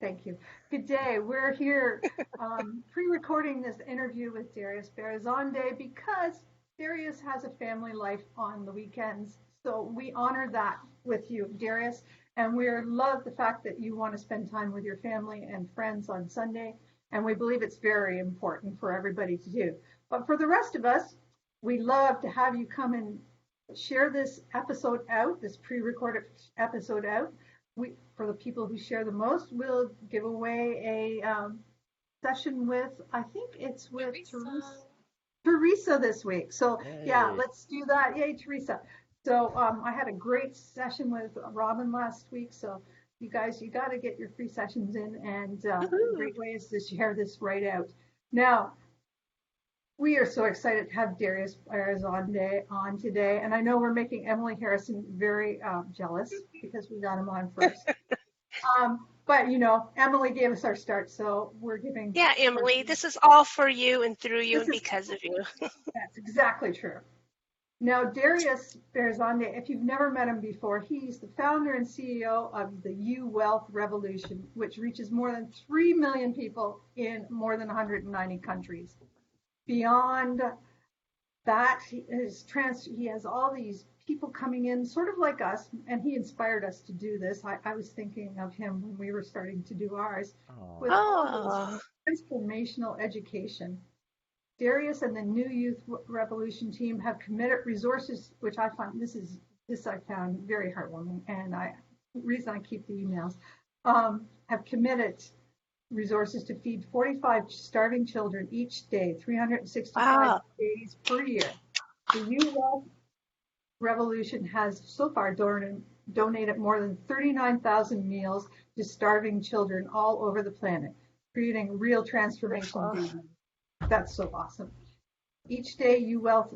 Thank you. Good day. We're here pre-recording this interview with Darius Barazandeh because Darius has a family life on the weekends. So we honor that with you, Darius. And we love the fact that you want to spend time with your family and friends on Sunday. And we believe it's very important for everybody to do. But for the rest of us, we love to have you come and share this episode out, this pre-recorded episode out. For the people who share the most, we'll give away a session with, I think it's with Teresa this week. So yeah, let's do that. Yay, Teresa. So I had a great session with Robin last week. So you guys, you got to get your free sessions in, and great ways to share this right out. Now, we are so excited to have Darius Barazandeh on today, and I know we're making Emily Harrison very jealous because we got him on first. But you know, Emily gave us our start, so we're giving. Yeah, Emily, this is all for you and through you and because of you. That's exactly true. Now, Darius Barazandeh, if you've never met him before, he's the founder and CEO of the U Wealth Revolution, which reaches more than 3 million people in more than 190 countries. Beyond that, he has all these people coming in, sort of like us, and he inspired us to do this. I was thinking of him when we were starting to do ours, with all this transformational education. Darius and the New Youth Revolution team have committed resources, which I found this I found very heartwarming, and reason I keep the emails, have committed resources to feed 45 starving children each day, 365 days per year. The U Wealth Revolution has so far donated more than 39,000 meals to starving children all over the planet, creating real transformation. That's so awesome. Each day, U Wealth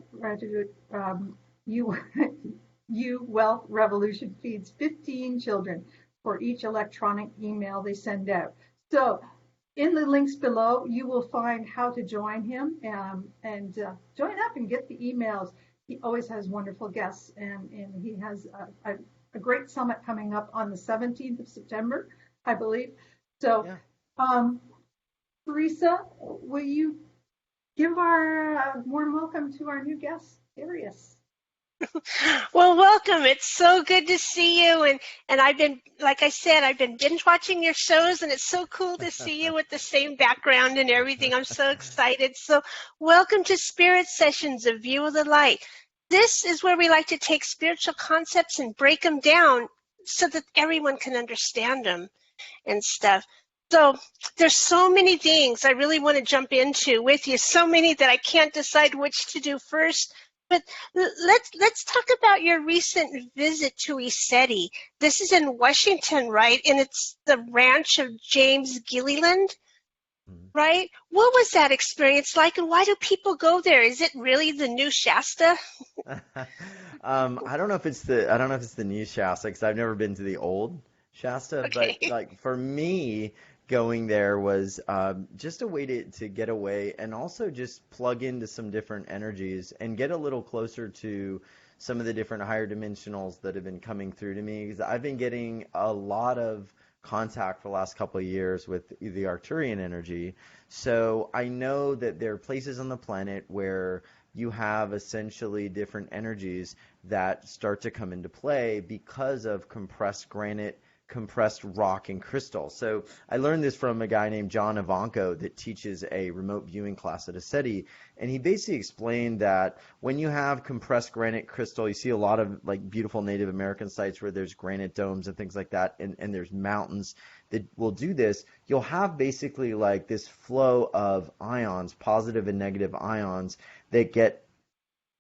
Revolution feeds 15 children for each electronic email they send out. So in the links below, you will find how to join him and join up and get the emails. He always has wonderful guests, and he has a great summit coming up on the 17th of September, I believe. So, Teresa, will you give our warm welcome to our new guest, Darius? Well, welcome. It's so good to see you. And I've been, like I said, I've been binge watching your shows, and it's so cool to see you with the same background and everything. I'm so excited. So welcome to Spirit Sessions, A View of the Light. This is where we like to take spiritual concepts and break them down so that everyone can understand them and stuff. So there's so many things I really want to jump into with you, so many that I can't decide which to do first. But let's talk about your recent visit to ESETI. This is in Washington, right? And it's the ranch of James Gilliland, right? What was that experience like, and why do people go there? Is it really the new Shasta? I don't know if it's the new Shasta, because I've never been to the old Shasta. Okay. But like for me, going there was just a way to get away and also just plug into some different energies and get a little closer to some of the different higher dimensionals that have been coming through to me. Because I've been getting a lot of contact for the last couple of years with the Arcturian energy. So I know that there are places on the planet where you have essentially different energies that start to come into play because of compressed granite, compressed rock, and crystal. So I learned this from a guy named John Ivanko that teaches a remote viewing class at ESETI, and he basically explained that when you have compressed granite crystal, you see a lot of like beautiful Native American sites where there's granite domes and things like that, and there's mountains that will do this. You'll have basically like this flow of ions, positive and negative ions, that get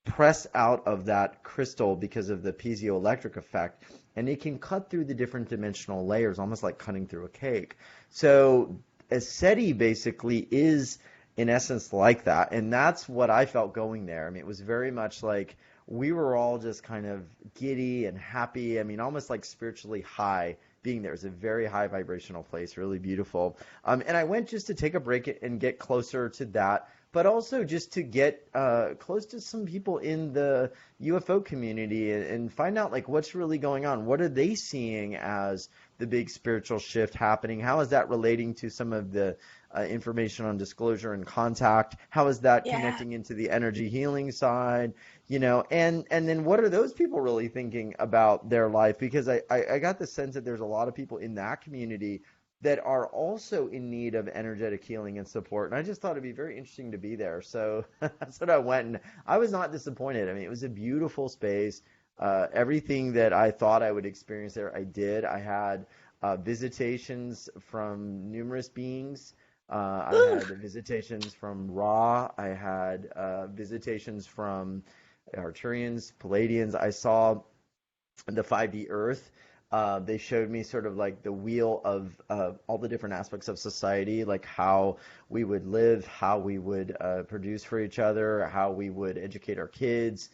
pressed out of that crystal because of the piezoelectric effect, and it can cut through the different dimensional layers, almost like cutting through a cake. So ESETI basically is, in essence, like that, and that's what I felt going there. I mean, it was very much like we were all just kind of giddy and happy. I mean, almost like spiritually high being there. It's a very high vibrational place, really beautiful. And I went just to take a break and get closer to that, but also just to get close to some people in the UFO community and find out like what's really going on. What are they seeing as the big spiritual shift happening? How is that relating to some of the information on disclosure and contact? How is that connecting into the energy healing side? And then what are those people really thinking about their life? Because I got the sense that there's a lot of people in that community that are also in need of energetic healing and support. And I just thought it'd be very interesting to be there. So that's what I went, and I was not disappointed. I mean, it was a beautiful space. Everything that I thought I would experience there, I did. I had visitations from numerous beings. I had visitations from Ra. I had visitations from Arcturians, Palladians. I saw the 5D Earth. They showed me sort of like the wheel of all the different aspects of society, like how we would live, how we would produce for each other, how we would educate our kids,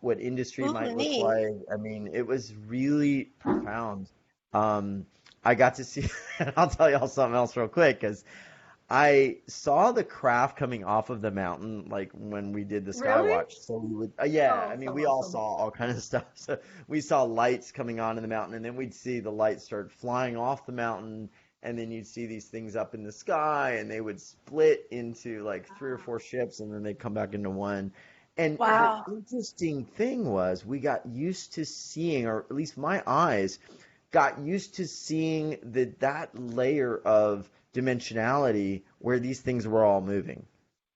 what industry might look like. I mean, it was really profound. I got to see, and I'll tell y'all something else real quick, because I saw the craft coming off of the mountain, like when we did the Skywatch. So we would, I mean, we all saw all kind of stuff. So we saw lights coming onto the mountain, and then we'd see the lights start flying off the mountain, and then you'd see these things up in the sky, and they would split into like 3 or 4 ships, and then they'd come back into one. And the interesting thing was we got used to seeing, or at least my eyes got used to seeing that layer of dimensionality where these things were all moving.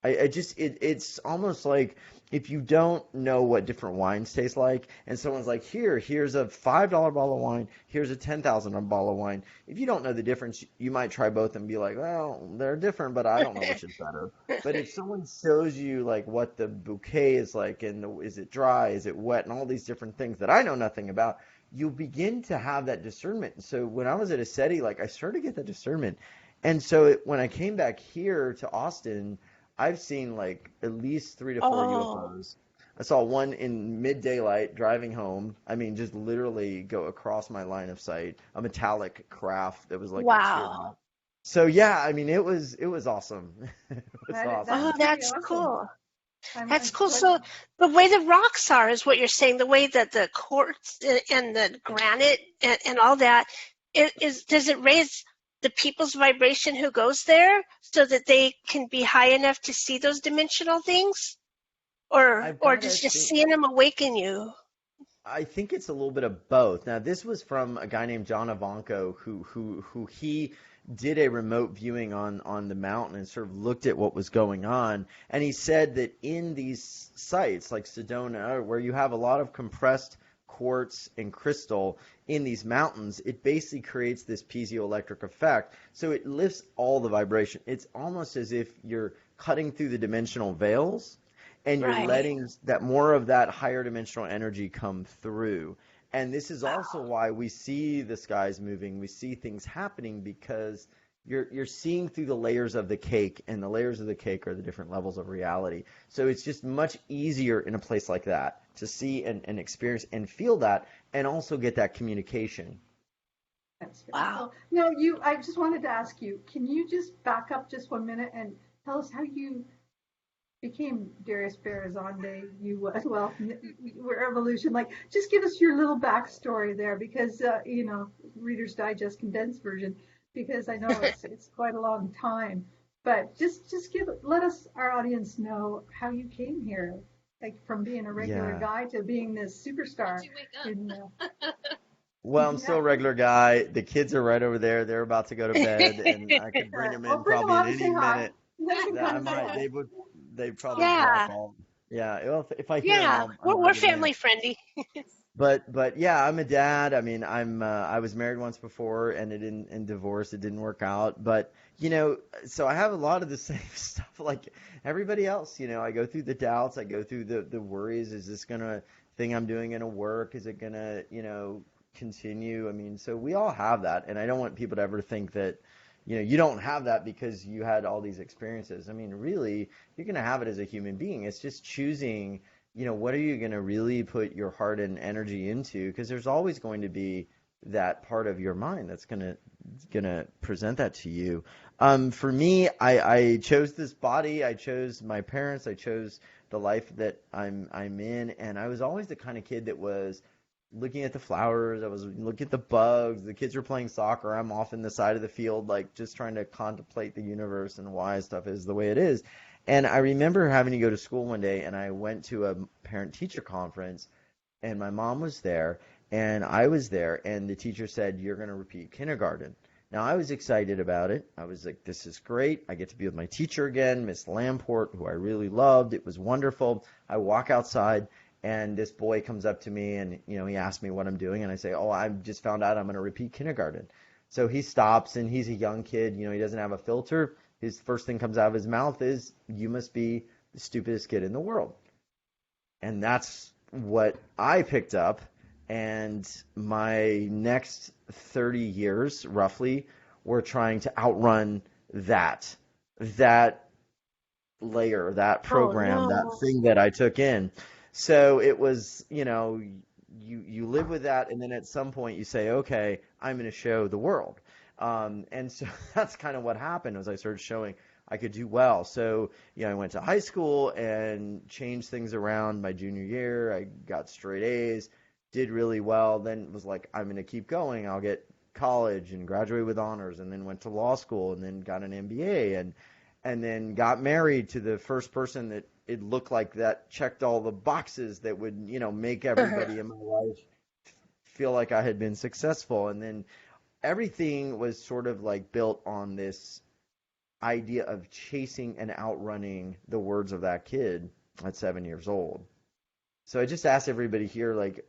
It's almost like if you don't know what different wines taste like, and someone's like, here's a $5 bottle of wine, here's a $10,000 bottle of wine. If you don't know the difference, you might try both and be like, well, they're different, but I don't know which is better. But if someone shows you like what the bouquet is like, and is it dry, is it wet, and all these different things that I know nothing about, you'll begin to have that discernment. So when I was at SETI, like I started to get that discernment. And so when I came back here to Austin, I've seen like at least 3 to 4 UFOs. I saw one in mid-daylight driving home. I mean, just literally go across my line of sight. A metallic craft that was like wow. So yeah, I mean, it was awesome. It was awesome. Oh, that's cool. That's cool. So the way the rocks are is what you're saying. The way that the quartz and the granite and all that does it raise the people's vibration who goes there so that they can be high enough to see those dimensional things? Or does just seeing them awaken you? I think it's a little bit of both. Now, this was from a guy named John Ivanko who he did a remote viewing on the mountain and sort of looked at what was going on. And he said that in these sites like Sedona, where you have a lot of compressed quartz and crystal in these mountains, it basically creates this piezoelectric effect. So it lifts all the vibration. It's almost as if you're cutting through the dimensional veils and you're letting that more of that higher dimensional energy come through. And this is also why we see the skies moving, we see things happening, because you're seeing through the layers of the cake, and the layers of the cake are the different levels of reality. So it's just much easier in a place like that to see and experience and feel that, and also get that communication. Wow. No, I just wanted to ask you, can you just back up just 1 minute and tell us how you became Darius Barazandeh? We're evolution. Like, just give us your little backstory there, because Reader's Digest condensed version, because I know it's quite a long time. But just let our audience know how you came here, like from being a regular guy to being this superstar. Well, I'm still a regular guy. The kids are right over there. They're about to go to bed, and I could bring them in probably at any minute. I might. They'd probably walk all. Yeah. Well, if I hear them, we're family friendly. But yeah, I'm a dad. I mean, I was married once before, and and divorced. It didn't work out. But so I have a lot of the same stuff like everybody else. I go through the doubts. I go through the worries. Is this thing I'm doing gonna work? Is it gonna continue? I mean, so we all have that, and I don't want people to ever think that you don't have that because you had all these experiences. I mean, really, you're going to have it as a human being. It's just choosing, what are you going to really put your heart and energy into? Because there's always going to be that part of your mind that's going to gonna present that to you. For me, I chose this body. I chose my parents. I chose the life that I'm in, and I was always the kind of kid that was looking at the flowers. I was looking at the bugs. The kids were playing soccer. I'm off in the side of the field, like just trying to contemplate the universe and why stuff is the way it is. And I remember having to go to school one day, and I went to a parent-teacher conference, and my mom was there, and I was there, and the teacher said, "You're going to repeat kindergarten." Now, I was excited about it. I was like, this is great. I get to be with my teacher again, Miss Lamport, who I really loved. It was wonderful. I walk outside, and this boy comes up to me, and, he asks me what I'm doing, and I say, "Oh, I just found out I'm going to repeat kindergarten." So he stops, and he's a young kid. He doesn't have a filter. His first thing comes out of his mouth is, "You must be the stupidest kid in the world." And that's what I picked up. And my next 30 years, roughly, were trying to outrun that layer, that program, that thing that I took in. So it was, you live with that, and then at some point you say, okay, I'm going to show the world. And so that's kind of what happened as I started showing I could do well. So, I went to high school and changed things around my junior year. I got straight A's, did really well, then was like, I'm going to keep going. I'll get college and graduate with honors, and then went to law school and then got an MBA and then got married to the first person that it looked like that checked all the boxes that would, make everybody in my life feel like I had been successful. And then everything was sort of like built on this idea of chasing and outrunning the words of that kid at 7 years old. So I just asked everybody here, like,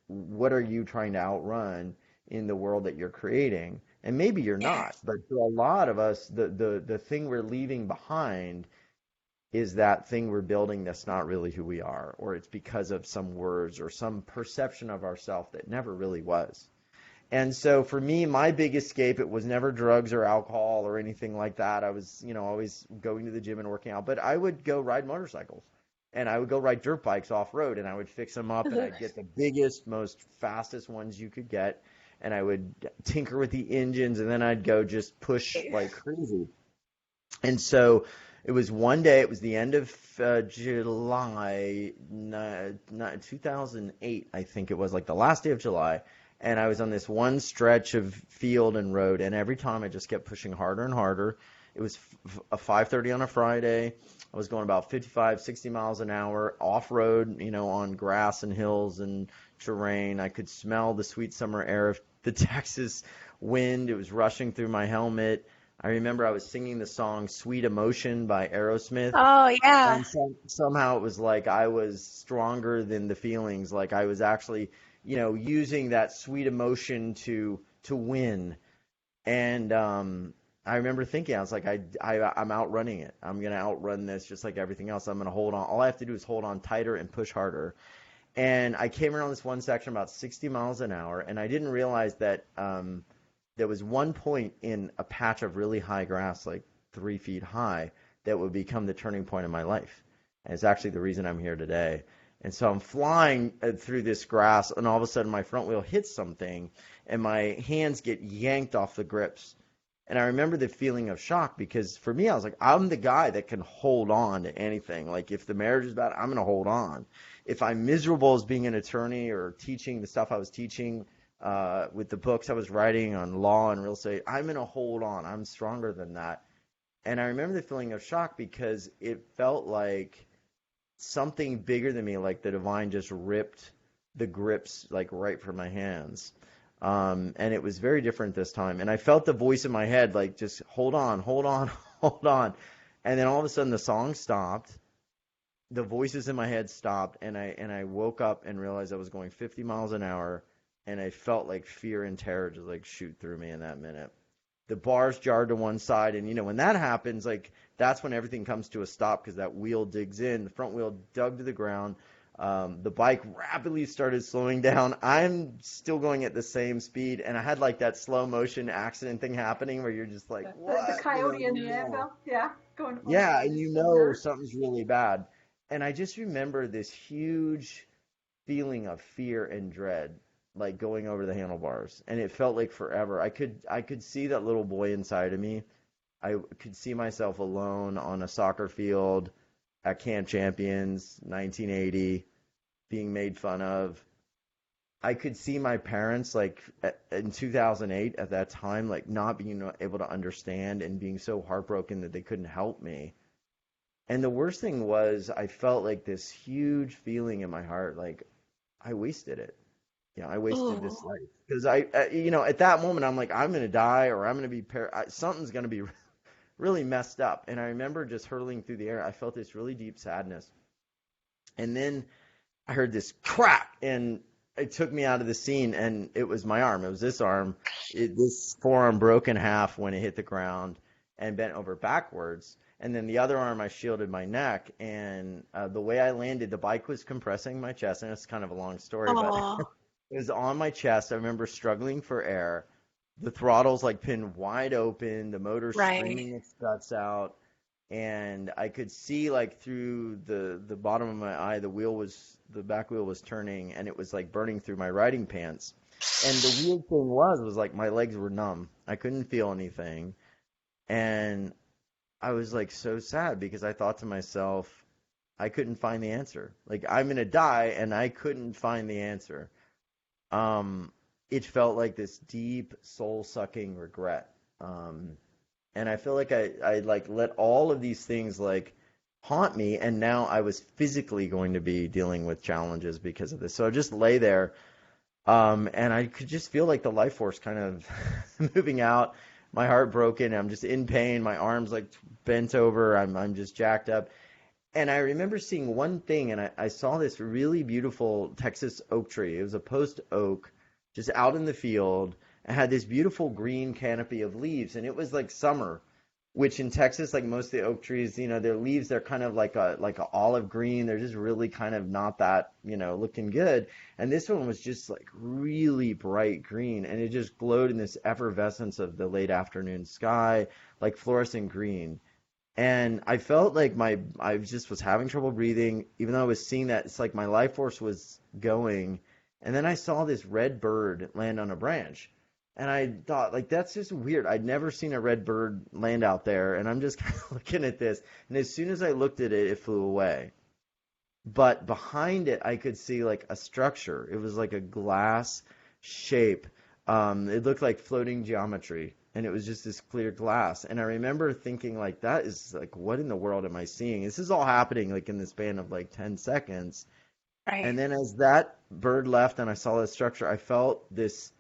what are you trying to outrun in the world that you're creating? And maybe you're not, but for a lot of us, the thing we're leaving behind is that thing we're building that's not really who we are, or it's because of some words or some perception of ourselves that never really was. And so for me, my big escape, it was never drugs or alcohol or anything like that. I was, always going to the gym and working out, but I would go ride motorcycles. And I would go ride dirt bikes off-road, and I would fix them up, and I'd get the biggest, most fastest ones you could get, and I would tinker with the engines, and then I'd go just push like crazy. And so it was one day, it was the end of July, 2008, I think it was, like the last day of July, and I was on this one stretch of field and road, and every time I just kept pushing harder and harder. It was a 5:30 on a Friday. I was going about 55, 60 miles an hour off-road, on grass and hills and terrain. I could smell the sweet summer air of the Texas wind. It was rushing through my helmet. I remember I was singing the song Sweet Emotion by Aerosmith. Oh, yeah. And somehow it was like I was stronger than the feelings, like I was actually, using that sweet emotion to win. And I remember thinking, I was like, I'm outrunning it. I'm going to outrun this just like everything else. I'm going to hold on. All I have to do is hold on tighter and push harder. And I came around this one section about 60 miles an hour, and I didn't realize that there was one point in a patch of really high grass, like 3 feet high, that would become the turning point of my life. And it's actually the reason I'm here today. And so I'm flying through this grass, and all of a sudden my front wheel hits something, and my hands get yanked off the grips. And I remember the feeling of shock, because for me, I was like, I'm the guy that can hold on to anything. Like, if the marriage is bad, I'm going to hold on. If I'm miserable as being an attorney or teaching the stuff I was teaching with the books I was writing on law and real estate, I'm going to hold on. I'm stronger than that. And I remember the feeling of shock, because it felt like something bigger than me, like the divine just ripped the grips like right from my hands. And it was very different this time. And I felt the voice in my head, like, just hold on, hold on, hold on. And then all of a sudden the song stopped. The voices in my head stopped. And I woke up and realized I was going 50 miles an hour. And I felt like fear and terror just like shoot through me in that minute. The bars jarred to one side. And, when that happens, like, that's when everything comes to a stop, because that wheel digs in. The front wheel dug to the ground. The bike rapidly started slowing down. I'm still going at the same speed, and I had like that slow motion accident thing happening where you're just like, what? The coyote in the anvil, yeah, going. Yeah, and something's really bad. And I just remember this huge feeling of fear and dread. like going over the handlebars, and it felt like forever. I could see that little boy inside of me. I could see myself alone on a soccer field at Camp Champions 1980 being made fun of. I could see my parents like in 2008 at that time like not being able to understand and being so heartbroken that they couldn't help me. And the worst thing was I felt like this huge feeling in my heart like I wasted it. I wasted this Oh, life because at that moment I'm like I'm going to die or I'm going to be something's going to be really messed up. And I remember just hurtling through the air. I felt this really deep sadness. And then I heard this crack and it took me out of the scene, and it was my arm. It was this arm. This forearm broke in half when it hit the ground and bent over backwards. And then the other arm, I shielded my neck. And the way I landed, the bike was compressing my chest. And it's kind of a long story, but oh, it was on my chest. I remember struggling for air. The throttle's like pinned wide open. The motor's right. screaming its guts out. And I could see like through the bottom of my eye, the back wheel was turning, and it was like burning through my riding pants. And the weird thing was like my legs were numb. I couldn't feel anything, and I was like so sad because I thought to myself, I couldn't find the answer. Like I'm gonna die, and I couldn't find the answer. It felt like this deep soul-sucking regret. And I feel like I like let all of these things like haunt me, and now I was physically going to be dealing with challenges because of this. So I just lay there, and I could just feel like the life force kind of moving out, my heart broken, I'm just in pain, my arms like bent over, I'm just jacked up. And I remember seeing one thing, and I saw this really beautiful Texas oak tree. It was a post oak just out in the field. It had this beautiful green canopy of leaves, and it was like summer, which in Texas, like most of the oak trees, their leaves, they're kind of like a olive green. They're just really kind of not that, looking good. And this one was just like really bright green, and it just glowed in this effervescence of the late afternoon sky, like fluorescent green. And I felt like I just was having trouble breathing, even though I was seeing that it's like my life force was going. And then I saw this red bird land on a branch. And I thought, like, that's just weird. I'd never seen a red bird land out there. And I'm just kind of looking at this. And as soon as I looked at it, it flew away. But behind it, I could see like a structure. It was like a glass shape. It looked like floating geometry. And it was just this clear glass. And I remember thinking, like, that is like, what in the world am I seeing? This is all happening like in the span of like 10 seconds. Right. And then as that bird left and I saw the structure, I felt this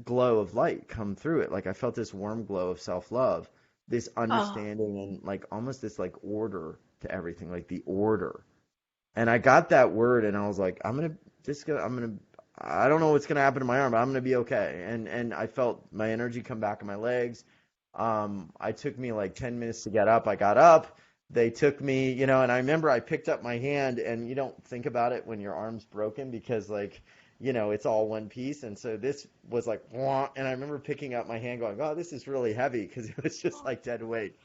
glow of light come through it. Like I felt this warm glow of self-love, this Oh, understanding, and like almost this like order to everything, like the order. And I got that word, and I was like, I don't know what's gonna happen to my arm, but I'm gonna be okay. And I felt my energy come back in my legs. I took me like 10 minutes to get up. I got up. They took me, and I remember I picked up my hand, and you don't think about it when your arm's broken because like, it's all one piece. And so this was like, wah, and I remember picking up my hand going, oh, this is really heavy because it was just like dead weight.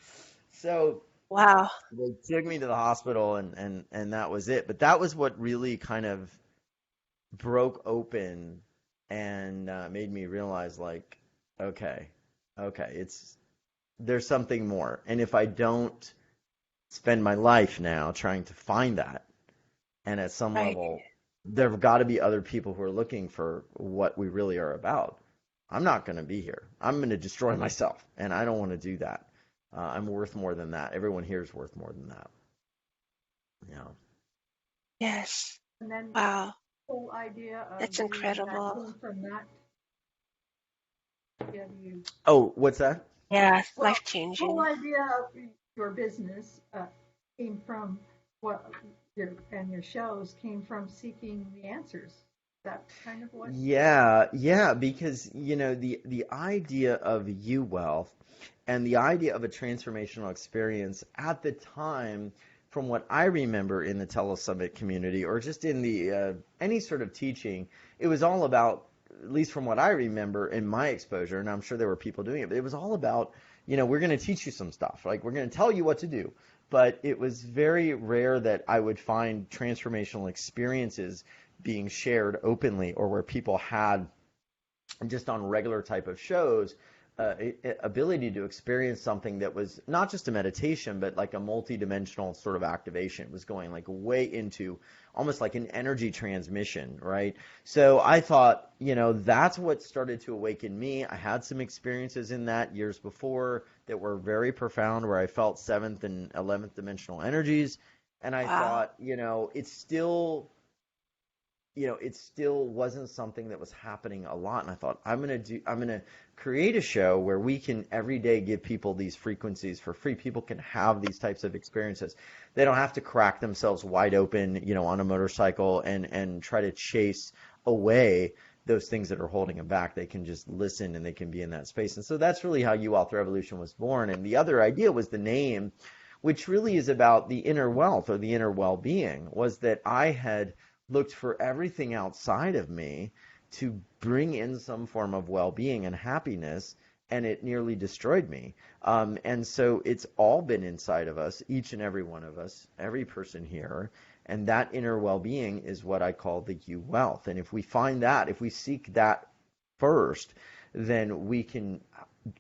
So wow. they took me to the hospital, and that was it. But that was what really kind of broke open and made me realize like, okay, there's something more. And if I don't spend my life now trying to find that, and at some Right. level, there've got to be other people who are looking for what we really are about. I'm not going to be here. I'm going to destroy myself, and I don't want to do that. I'm worth more than that. Everyone here is worth more than that. Yeah. Yes. And then Wow. the whole idea of That's believing that incredible. came from that. Yeah, Oh, what's that? Yeah. well, Life the whole changing. idea of your business came from what your shows came from seeking the answers. That's kind of what. Yeah, because the idea of you wealth and the idea of a transformational experience at the time, from what I remember in the Telesummit community or just in the any sort of teaching, it was all about, at least from what I remember in my exposure, and I'm sure there were people doing it, but it was all about, we're going to teach you some stuff, like we're going to tell you what to do. But it was very rare that I would find transformational experiences being shared openly, or where people had just on regular type of shows, ability to experience something that was not just a meditation, but like a multi-dimensional sort of activation. It was going like way into almost like an energy transmission, right? So I thought, that's what started to awaken me. I had some experiences in that years before that were very profound, where I felt 7th and 11th dimensional energies. And I thought, it still wasn't something that was happening a lot. And I thought, I'm going to create a show where we can every day give people these frequencies for free. People can have these types of experiences. They don't have to crack themselves wide open, on a motorcycle and try to chase away those things that are holding them back. They can just listen and they can be in that space. And so that's really how You Wealth Revolution was born. And the other idea was the name, which really is about the inner wealth or the inner well-being, was that I had looked for everything outside of me to bring in some form of well-being and happiness, and it nearly destroyed me. And so it's all been inside of us, each and every one of us, every person here, and that inner well-being is what I call the You Wealth. And if we find that, if we seek that first, then we can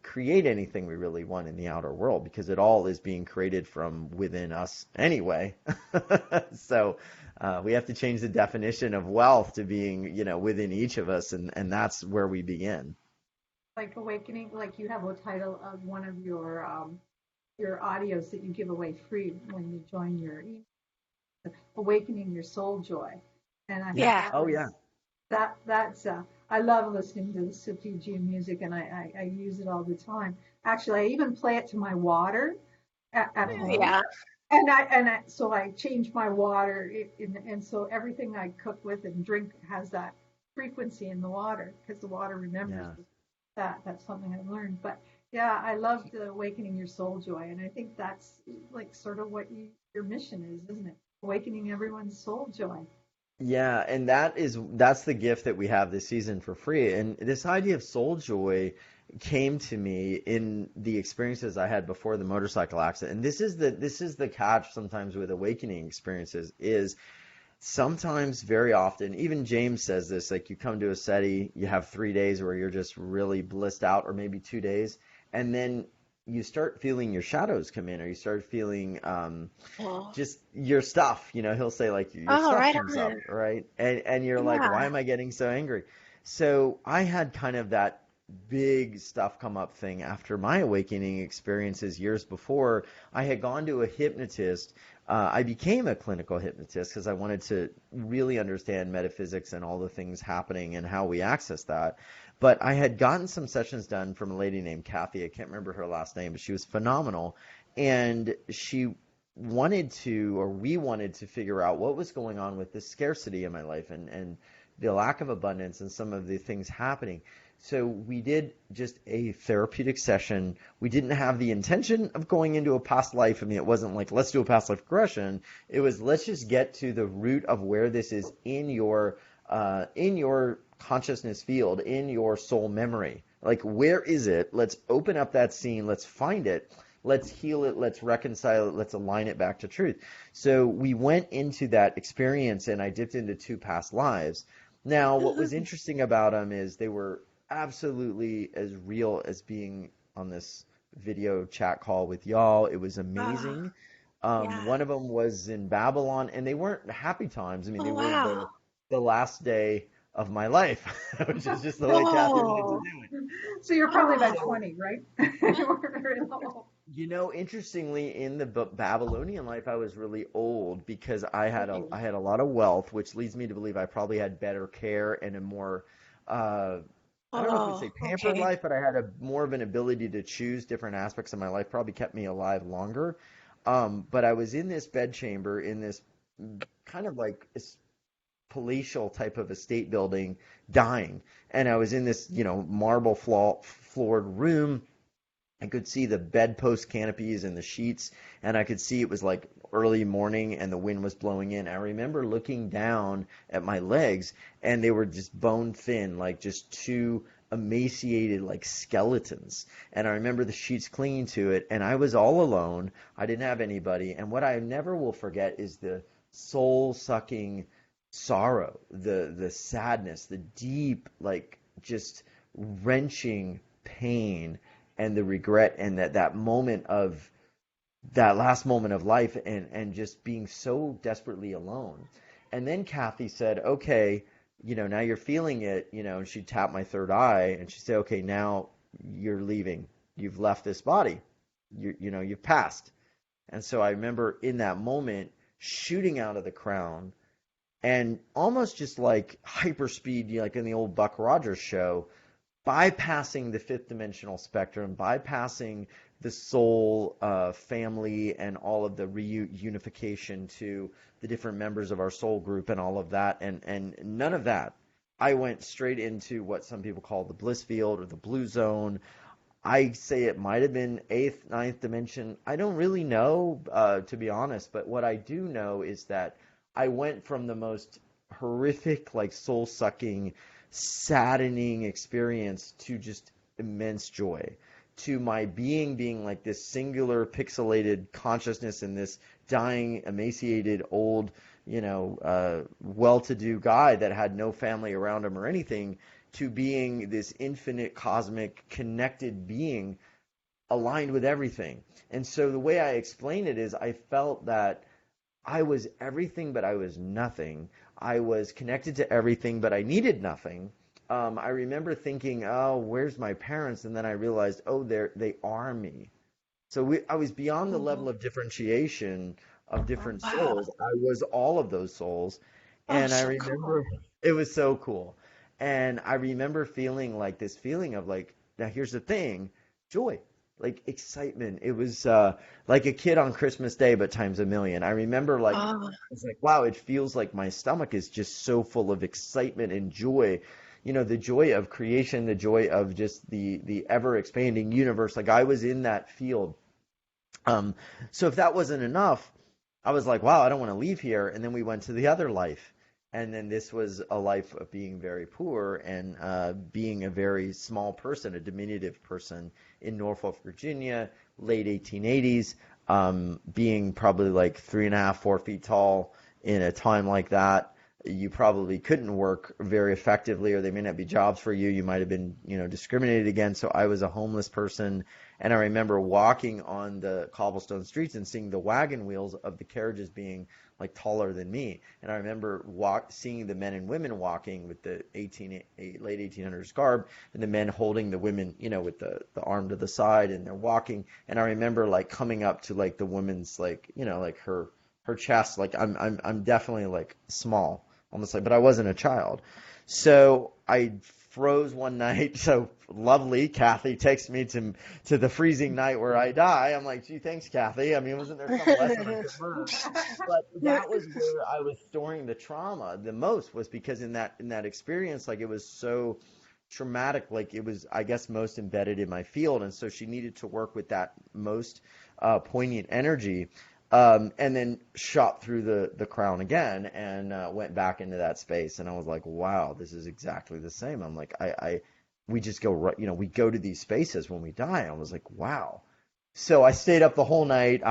create anything we really want in the outer world, because it all is being created from within us anyway. So we have to change the definition of wealth to being, within each of us, and that's where we begin. Like awakening, like you have a title of one of your audios that you give away free when you join your Awakening Your Soul Joy. And I that's I love listening to the CPG music, and I use it all the time. Actually, I even play it to my water at home. Yeah. So I change my water, and so everything I cook with and drink has that frequency in the water, because the water remembers that. That's something I've learned. But yeah, I love the Awakening Your Soul Joy, and I think that's like sort of what your mission is, isn't it? Awakening everyone's soul joy. Yeah, and that's the gift that we have this season for free. And this idea of soul joy came to me in the experiences I had before the motorcycle accident. And this is the catch sometimes with awakening experiences, is sometimes, very often, even James says this, like you come to a SETI, you have 3 days where you're just really blissed out, or maybe 2 days, and then you start feeling your shadows come in, or you start feeling just your stuff, he'll say like your stuff comes up, right? And you're like, why am I getting so angry? So I had kind of that big stuff come up thing after my awakening experiences years before. I had gone to a hypnotist. I became a clinical hypnotist because I wanted to really understand metaphysics and all the things happening and how we access that. But I had gotten some sessions done from a lady named Kathy. I can't remember her last name, but she was phenomenal. And we wanted to figure out what was going on with the scarcity in my life and the lack of abundance and some of the things happening. So we did just a therapeutic session. We didn't have the intention of going into a past life. I mean, it wasn't like, let's do a past life regression. It was, let's just get to the root of where this is in your consciousness field, in your soul memory. Like, where is it? Let's open up that scene. Let's find it. Let's heal it. Let's reconcile it. Let's align it back to truth. So we went into that experience, and I dipped into 2 past lives. Now, what was interesting about them is they were absolutely as real as being on this video chat call with y'all. It was amazing. One of them was in Babylon, and they weren't happy times. I mean, they were the last day of my life, which is just the way Kathy wanted to do it. So you're probably about 20, right? You weren't very old. Interestingly, in the Babylonian life, I was really old because I had a lot of wealth, which leads me to believe I probably had better care and a more I don't know if you'd say pampered life, but I had more of an ability to choose different aspects of my life. Probably kept me alive longer. But I was in this bedchamber in this kind of like palatial type of estate building, dying, and I was in this marble floored room. I could see the bedpost canopies and the sheets, and I could see it was like early morning and the wind was blowing in. I remember looking down at my legs, and they were just bone thin, like just 2 emaciated like skeletons. And I remember the sheets clinging to it, and I was all alone. I didn't have anybody. And what I never will forget is the soul-sucking sorrow, the sadness, the deep, like just wrenching pain and the regret, and that moment of that last moment of life, and just being so desperately alone. And then Kathy said, okay, now you're feeling it, and she tapped my third eye and she said, okay, now you're leaving. You've left this body. You've passed. And so I remember in that moment shooting out of the crown and almost just like hyperspeed, like in the old Buck Rogers show, bypassing the fifth dimensional spectrum, bypassing the soul family and all of the reunification to the different members of our soul group and all of that, and none of that. I went straight into what some people call the bliss field or the blue zone. I say it might have been eighth, ninth dimension. I don't really know, to be honest, but what I do know is that I went from the most horrific, like soul-sucking, saddening experience to just immense joy, to my being like this singular pixelated consciousness in this dying, emaciated, old, well-to-do guy that had no family around him or anything, to being this infinite, cosmic, connected being aligned with everything. And so the way I explain it is I felt that I was everything, but I was nothing. I was connected to everything, but I needed nothing. I remember thinking, oh, where's my parents? And then I realized, oh, they are me. So I was beyond the level of differentiation of different Wow. souls. I was all of those souls. Oh, And I so cool. remember it was so cool. And I remember feeling like this feeling of like, now here's the thing, joy, like excitement. It was like a kid on Christmas Day, but times a million. I remember like, Oh, it's like, wow, it feels like my stomach is just so full of excitement and joy. The joy of creation, the joy of just the ever expanding universe. Like I was in that field. Um, so if that wasn't enough, I was like, wow, I don't want to leave here. And then we went to the other life. And then this was a life of being very poor and being a very small person, a diminutive person in Norfolk, Virginia, late 1880s, being probably like 3.5, 4 feet tall in a time like that. You probably couldn't work very effectively, or they may not be jobs for you. You might have been, discriminated against. So I was a homeless person. And I remember walking on the cobblestone streets and seeing the wagon wheels of the carriages being like taller than me. And I remember seeing the men and women walking with the late 1800s garb, and the men holding the women, with the arm to the side, and they're walking. And I remember like coming up to like the woman's like, like her chest, like I'm definitely like small, almost like, but I wasn't a child. So I froze one night. So lovely, Kathy takes me to the freezing night where I die. I'm like, gee, thanks, Kathy. I mean, wasn't there some lesson I could learn? But that was where I was storing the trauma the most, was because in that experience, like it was so traumatic, like it was, I guess, most embedded in my field. And so she needed to work with that most poignant energy. And then shot through the crown again and went back into that space. And I was like, wow, this is exactly the same. I'm like, we just go, right, we go to these spaces when we die. I was like, wow. So I stayed up the whole night.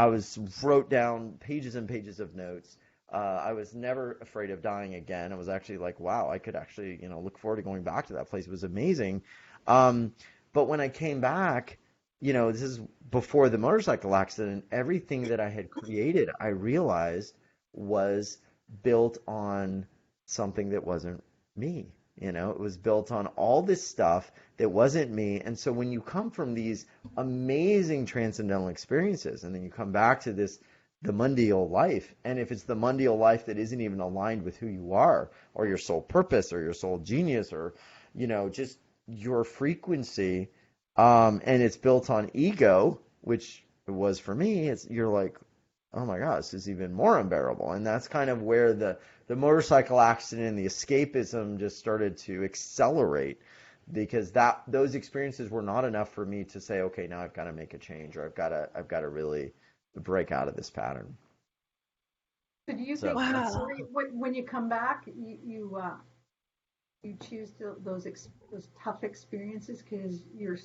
Wrote down pages and pages of notes. I was never afraid of dying again. I was actually like, wow, I could actually, look forward to going back to that place. It was amazing. But when I came back, this is before the motorcycle accident, everything that I had created, I realized was built on something that wasn't me. It was built on all this stuff that wasn't me. And so when you come from these amazing transcendental experiences, and then you come back to the mundial life, and if it's the mundial life that isn't even aligned with who you are, or your soul purpose, or your soul genius, or, just your frequency, and it's built on ego, which it was for me, you're like, oh my gosh, this is even more unbearable. And that's kind of where the motorcycle accident and the escapism just started to accelerate, because those experiences were not enough for me to say, okay, now I've got to make a change, or I've got to really break out of this pattern. So do you So think that's wow. when you come back, you choose those tough experiences because you're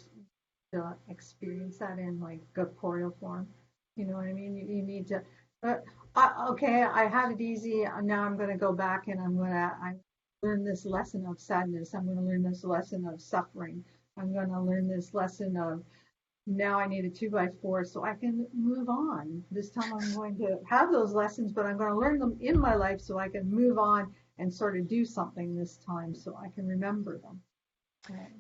to experience that in like corporeal form? You know what I mean? You need to Okay, I had it easy. Now I'm going to go back and I learn this lesson of sadness. I'm going to learn this lesson of suffering. I'm going to learn this lesson of now I need a 2x4 so I can move on. This time I'm going to have those lessons, but I'm going to learn them in my life so I can move on and sort of do something this time so I can remember them.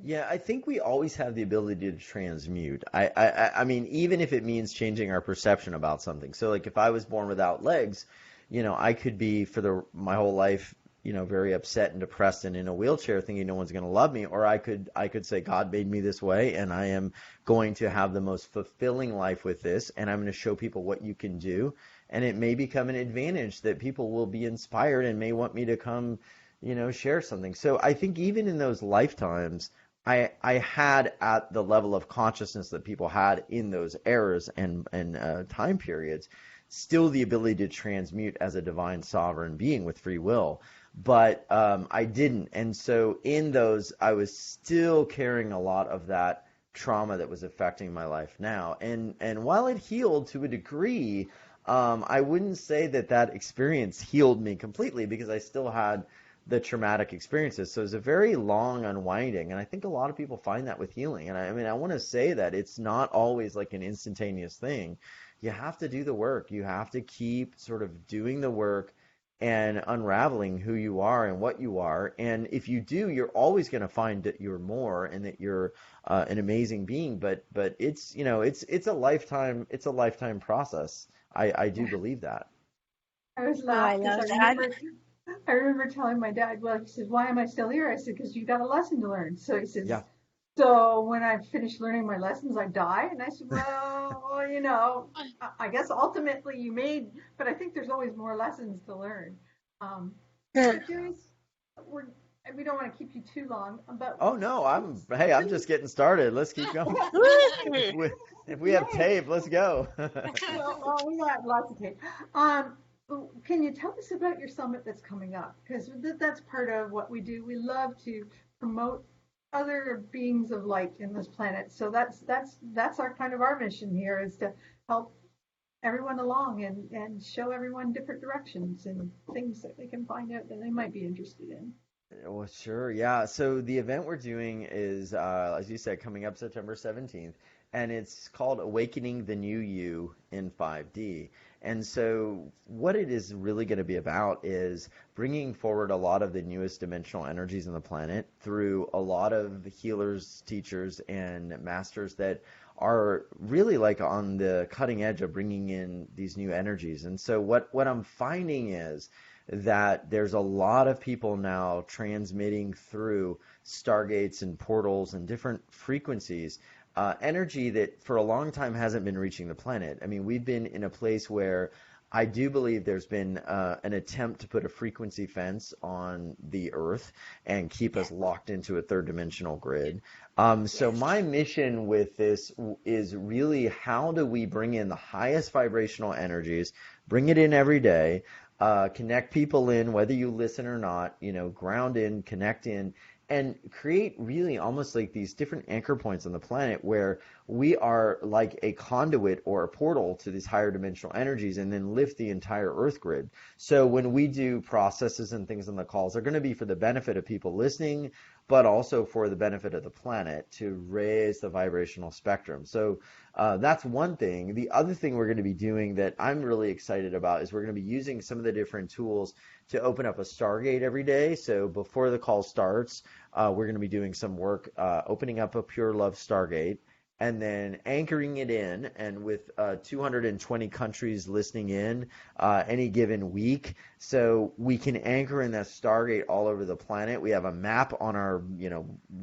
Yeah, I think we always have the ability to transmute. I mean, even if it means changing our perception about something. So, like, if I was born without legs, I could be for my whole life, very upset and depressed and in a wheelchair, thinking no one's going to love me. Or I could say God made me this way, and I am going to have the most fulfilling life with this, and I'm going to show people what you can do. And it may become an advantage that people will be inspired and may want me to come share something. So I think even in those lifetimes, I had at the level of consciousness that people had in those eras and time periods, still the ability to transmute as a divine sovereign being with free will. But I didn't. And so in those, I was still carrying a lot of that trauma that was affecting my life now. And while it healed to a degree, I wouldn't say that experience healed me completely because I still had the traumatic experiences. So it's a very long unwinding. And I think a lot of people find that with healing. And I mean, I want to say that it's not always like an instantaneous thing. You have to do the work. You have to keep sort of doing the work and unraveling who you are and what you are. And if you do, you're always going to find that you're more and that you're an amazing being. But it's a lifetime process. I do believe that. I always Oh, I laugh because love that. I remember telling my dad, well, he says, why am I still here? I said, because you got a lesson to learn. So he says, Yeah. so when I finish learning my lessons, I die. And I said, well, I guess ultimately you made, but I think there's always more lessons to learn. Um, but Darius, we're, we don't want to keep you too long, but Oh no, I'm just getting started. Let's keep going. If we if we have yay. tape, let's go. Well, we got lots of tape. Um, can you tell us about your summit that's coming up? Because that's part of what we do. We love to promote other beings of light in this planet. So that's our kind of our mission here is to help everyone along and show everyone different directions and things that they can find out that they might be interested in. Well, sure. Yeah. So the event we're doing is, as you said, coming up September 17th, and it's called Awakening the New You in 5D. And so what it is really going to be about is bringing forward a lot of the newest dimensional energies on the planet through a lot of healers, teachers, and masters that are really like on the cutting edge of bringing in these new energies. And so what I'm finding is that there's a lot of people now transmitting through stargates and portals and different frequencies, energy that for a long time hasn't been reaching the planet. I mean, we've been in a place where I do believe there's been an attempt to put a frequency fence on the Earth and keep us locked into a third dimensional grid. So my mission with this is really how do we bring in the highest vibrational energies, bring it in every day, connect people in, whether you listen or not, ground in, connect in, and create really almost like these different anchor points on the planet where we are like a conduit or a portal to these higher dimensional energies and then lift the entire Earth grid. So when we do processes and things on the calls, they're going to be for the benefit of people listening, but also for the benefit of the planet to raise the vibrational spectrum. So that's one thing. The other thing we're going to be doing that I'm really excited about is we're going to be using some of the different tools to open up a Stargate every day. So before the call starts, we're going to be doing some work opening up a Pure Love Stargate and then anchoring it in. And with 220 countries listening in any given week, so we can anchor in that Stargate all over the planet. We have a map on our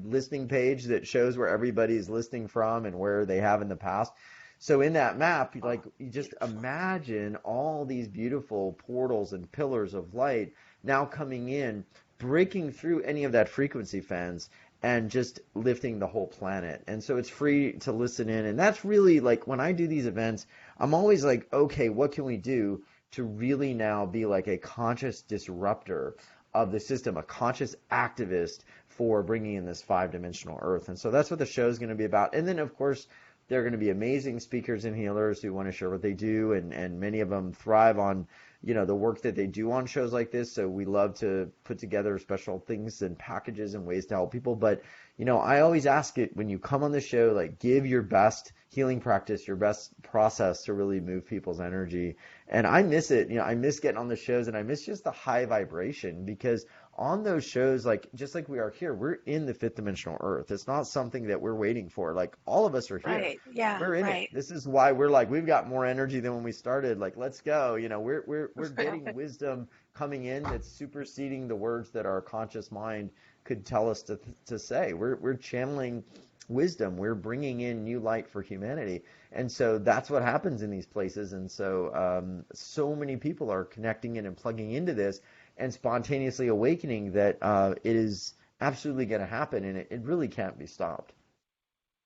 listening page that shows where everybody's listening from and where they have in the past. So in that map, you just imagine all these beautiful portals and pillars of light now coming in, breaking through any of that frequency fence and just lifting the whole planet. And so it's free to listen in. And that's really like when I do these events, I'm always like, okay, what can we do to really now be like a conscious disruptor of the system, a conscious activist for bringing in this 5-dimensional Earth. And so that's what the show is going to be about. And then, of course, They're going to be amazing speakers and healers who want to share what they do, and many of them thrive on, the work that they do on shows like this. So we love to put together special things and packages and ways to help people. But, I always ask it when you come on the show, like, give your best healing practice, your best process to really move people's energy. And I miss it. I miss getting on the shows, and I miss just the high vibration, because on those shows, like, just like we are here, we're in the fifth dimensional earth. It's not something that we're waiting for. Like, all of us are here. Right. Yeah. We're in Right. it. This is why we're like, we've got more energy than when we started. Like, let's go. We're getting wisdom coming in that's superseding the words that our conscious mind could tell us to say. We're channeling wisdom. We're bringing in new light for humanity. And so that's what happens in these places. And so so many people are connecting in and plugging into this and spontaneously awakening that it is absolutely going to happen, and it really can't be stopped.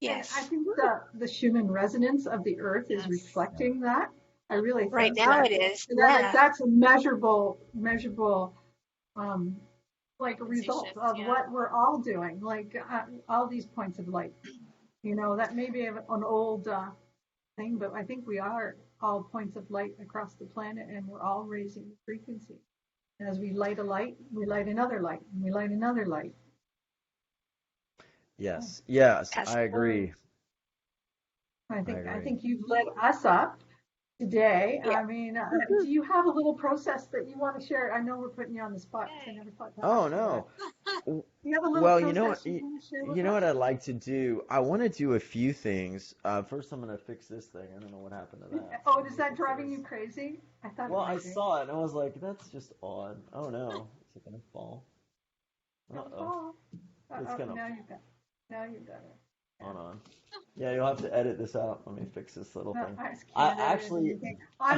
Yes. And I think the Schumann resonance of the earth is reflecting that. I really think Right now it is. Like, that's a measurable like result of what we're all doing, like all these points of light. That may be an old thing, but I think we are all points of light across the planet, and we're all raising the frequency. And as we light a light, we light another light, and we light another light. Yes, I agree. I think you've lit us up today. Yeah. I mean, do you have a little process that you want to share? I know we're putting you on the spot because I never thought that. Oh, no. Do you have a little Well, process you want to share with us? what I'd like to do? I want to do a few things. First, I'm going to fix this thing. I don't know what happened to that. Oh, is that driving you crazy? I thought. Well, I saw it and I was like, that's just odd. Oh no, is it going to fall? Uh-oh. It's gonna. Now you got it. Hold on. Yeah, you'll have to edit this out. Let me fix this little thing. I'm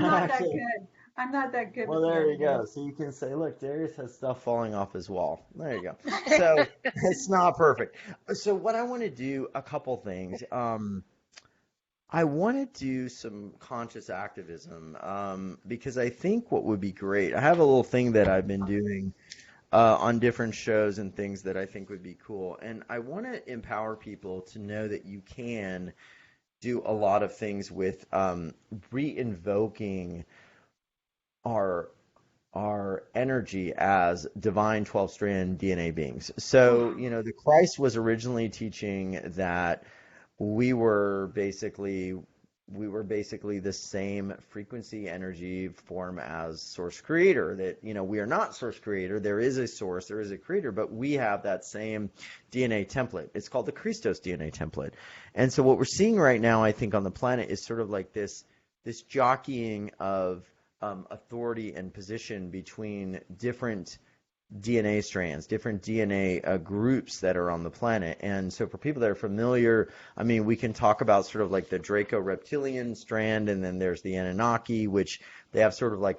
not that good. I'm not that good. Well, there you go. So you can say, look, Darius has stuff falling off his wall. There you go. So it's not perfect. So what I want to do, a couple things. I want to do some conscious activism because I think what would be great. I have a little thing that I've been doing on different shows and things that I think would be cool. And I want to empower people to know that you can do a lot of things with re-invoking our energy as divine 12-strand DNA beings. So, the Christ was originally teaching that we were basically the same frequency energy form as source creator, that we are not source creator. There is a source, there is a creator, but we have that same DNA template. It's called the Christos DNA template. And so what we're seeing right now, I think, on the planet is sort of like this jockeying of authority and position between different DNA strands, different DNA groups that are on the planet. And so for people that are familiar, I mean, we can talk about sort of like the Draco-Reptilian strand, and then there's the Anunnaki, which they have sort of like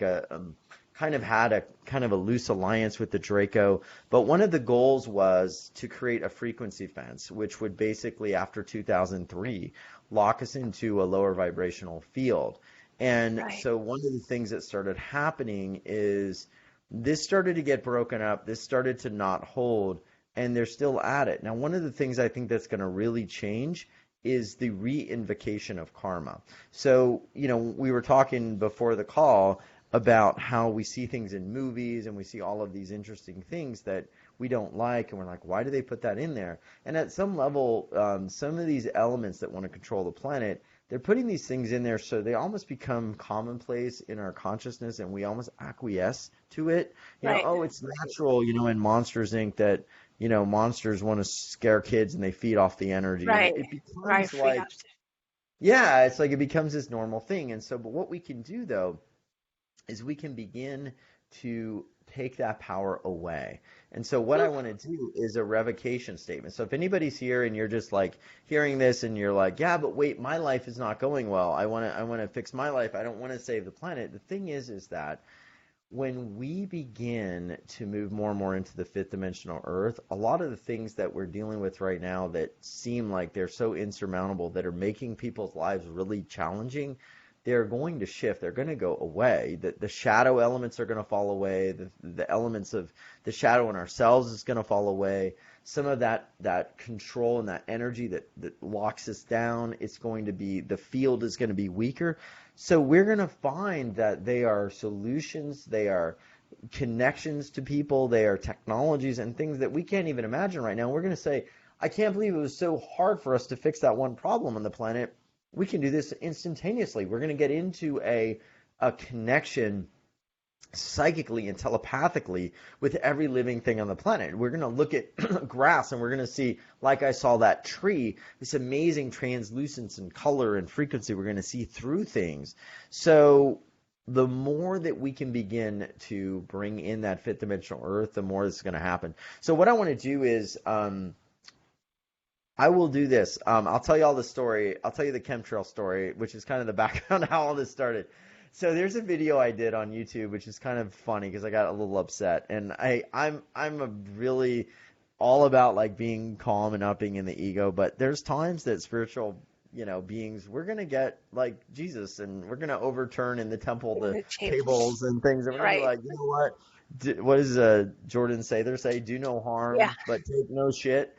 kind of a loose alliance with the Draco. But one of the goals was to create a frequency fence, which would basically, after 2003, lock us into a lower vibrational field. And so one of the things that started happening is this started to get broken up. This started to not hold, and they're still at it. Now, one of the things I think that's going to really change is the re-invocation of karma. So, we were talking before the call about how we see things in movies and we see all of these interesting things that we don't like, and we're like, why do they put that in there? And at some level, some of these elements that want to control the planet, they're putting these things in there so they almost become commonplace in our consciousness, and we almost acquiesce to it. Oh, it's natural, in Monsters, Inc. that, monsters want to scare kids and they feed off the energy. Right. And it becomes it's like it becomes this normal thing. And so, but what we can do, though, is we can begin to take that power away. And so what I want to do is a revocation statement. So if anybody's here and you're just like hearing this and you're like, yeah, but wait, my life is not going well. I want to fix my life. I don't want to save the planet. The thing is that when we begin to move more and more into the fifth dimensional earth, a lot of the things that we're dealing with right now that seem like they're so insurmountable, that are making people's lives really challenging, they're going to shift. They're going to go away. The shadow elements are going to fall away. The elements of the shadow in ourselves is going to fall away. some of that control and that energy that locks us down. It's going to be, the field is going to be weaker. So we're going to find that they are solutions, they are connections to people, they are technologies and things that we can't even imagine right now. We're going to say, I can't believe it was so hard for us to fix that one problem on the planet. We can do this instantaneously. We're going to get into a connection psychically and telepathically with every living thing on the planet. We're going to look at grass and we're going to see, like I saw that tree, this amazing translucence and color and frequency. We're going to see through things. So the more that we can begin to bring in that fifth dimensional earth, the more this is going to happen. So what I want to do is I will do this. I'll tell you all the story. I'll tell you the chemtrail story, which is kind of the background how all this started. So there's a video I did on YouTube, which is kind of funny because I got a little upset, and I'm a really all about like being calm and not being in the ego. But there's times that spiritual, beings, we're gonna get like Jesus, and we're gonna overturn in the temple the tables and things, and we're gonna be like, you know what? What does Jordan Sather say? Do no harm, but take no shit.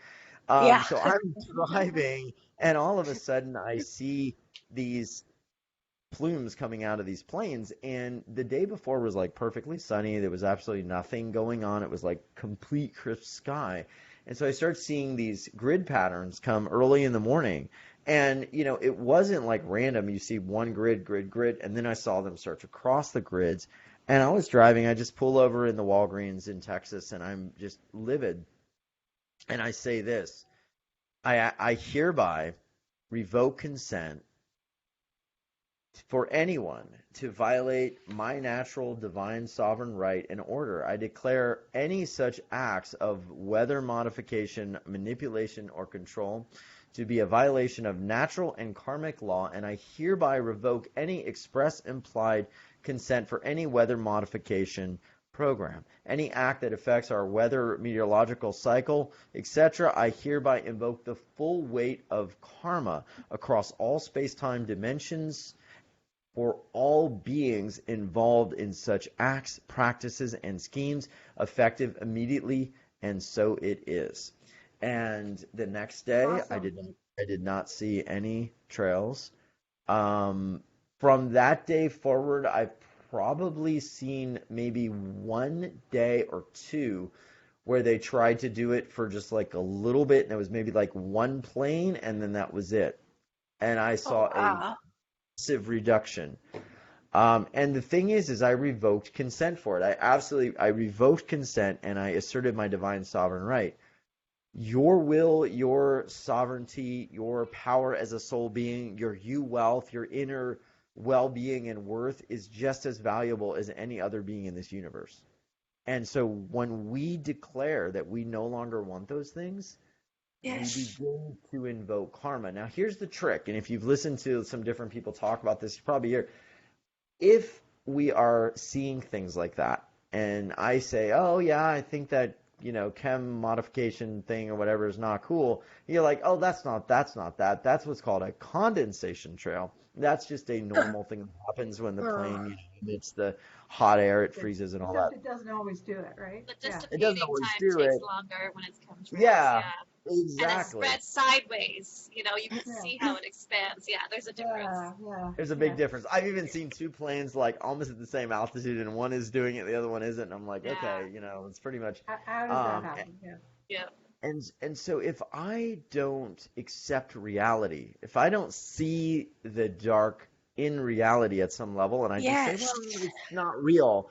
So I'm driving, and all of a sudden I see these plumes coming out of these planes, and the day before was like perfectly sunny. There was absolutely nothing going on. It was like complete crisp sky. And so I start seeing these grid patterns come early in the morning, and it wasn't like random. You see one grid, and then I saw them start to cross the grids. And I was driving. I just pull over in the Walgreens in Texas, and I'm just livid. And I say this: I hereby revoke consent for anyone to violate my natural divine sovereign right and order. I declare any such acts of weather modification, manipulation, or control to be a violation of natural and karmic law, and I hereby revoke any express implied consent for any weather modification program. Any act that affects our weather meteorological cycle, etc., I hereby invoke the full weight of karma across all space-time dimensions for all beings involved in such acts, practices, and schemes, effective immediately, and so it is. And the next day, awesome. I did not see any trails. From that day forward, I've probably seen maybe one day or two where they tried to do it for just like a little bit, and it was maybe like one plane, and then that was it. And I saw a massive reduction. And the thing is I revoked consent for it. I revoked consent, and I asserted my divine sovereign right. Your will, your sovereignty, your power as a soul being, your wealth, your inner well-being and worth is just as valuable as any other being in this universe. And so when we declare that we no longer want those things, we begin to invoke karma. Now, here's the trick, and if you've listened to some different people talk about this, you probably hear, if we are seeing things like that, and I say, oh, yeah, I think that, chem modification thing or whatever is not cool, you're like, oh, that's not that. That's what's called a condensation trail. That's just a normal thing that happens when the plane emits the hot air, it freezes and all that. It doesn't always do it, right? The dissipating time takes longer when it's chemtrails. Yeah. Exactly. And it spreads sideways. You can see how it expands. Yeah, there's a difference. There's a big difference. I've even seen two planes like almost at the same altitude, and one is doing it, the other one isn't. And I'm like, okay, it's pretty much. How does that happen? Yeah. And so if I don't accept reality, if I don't see the dark in reality at some level, and I just say, well, it's not real,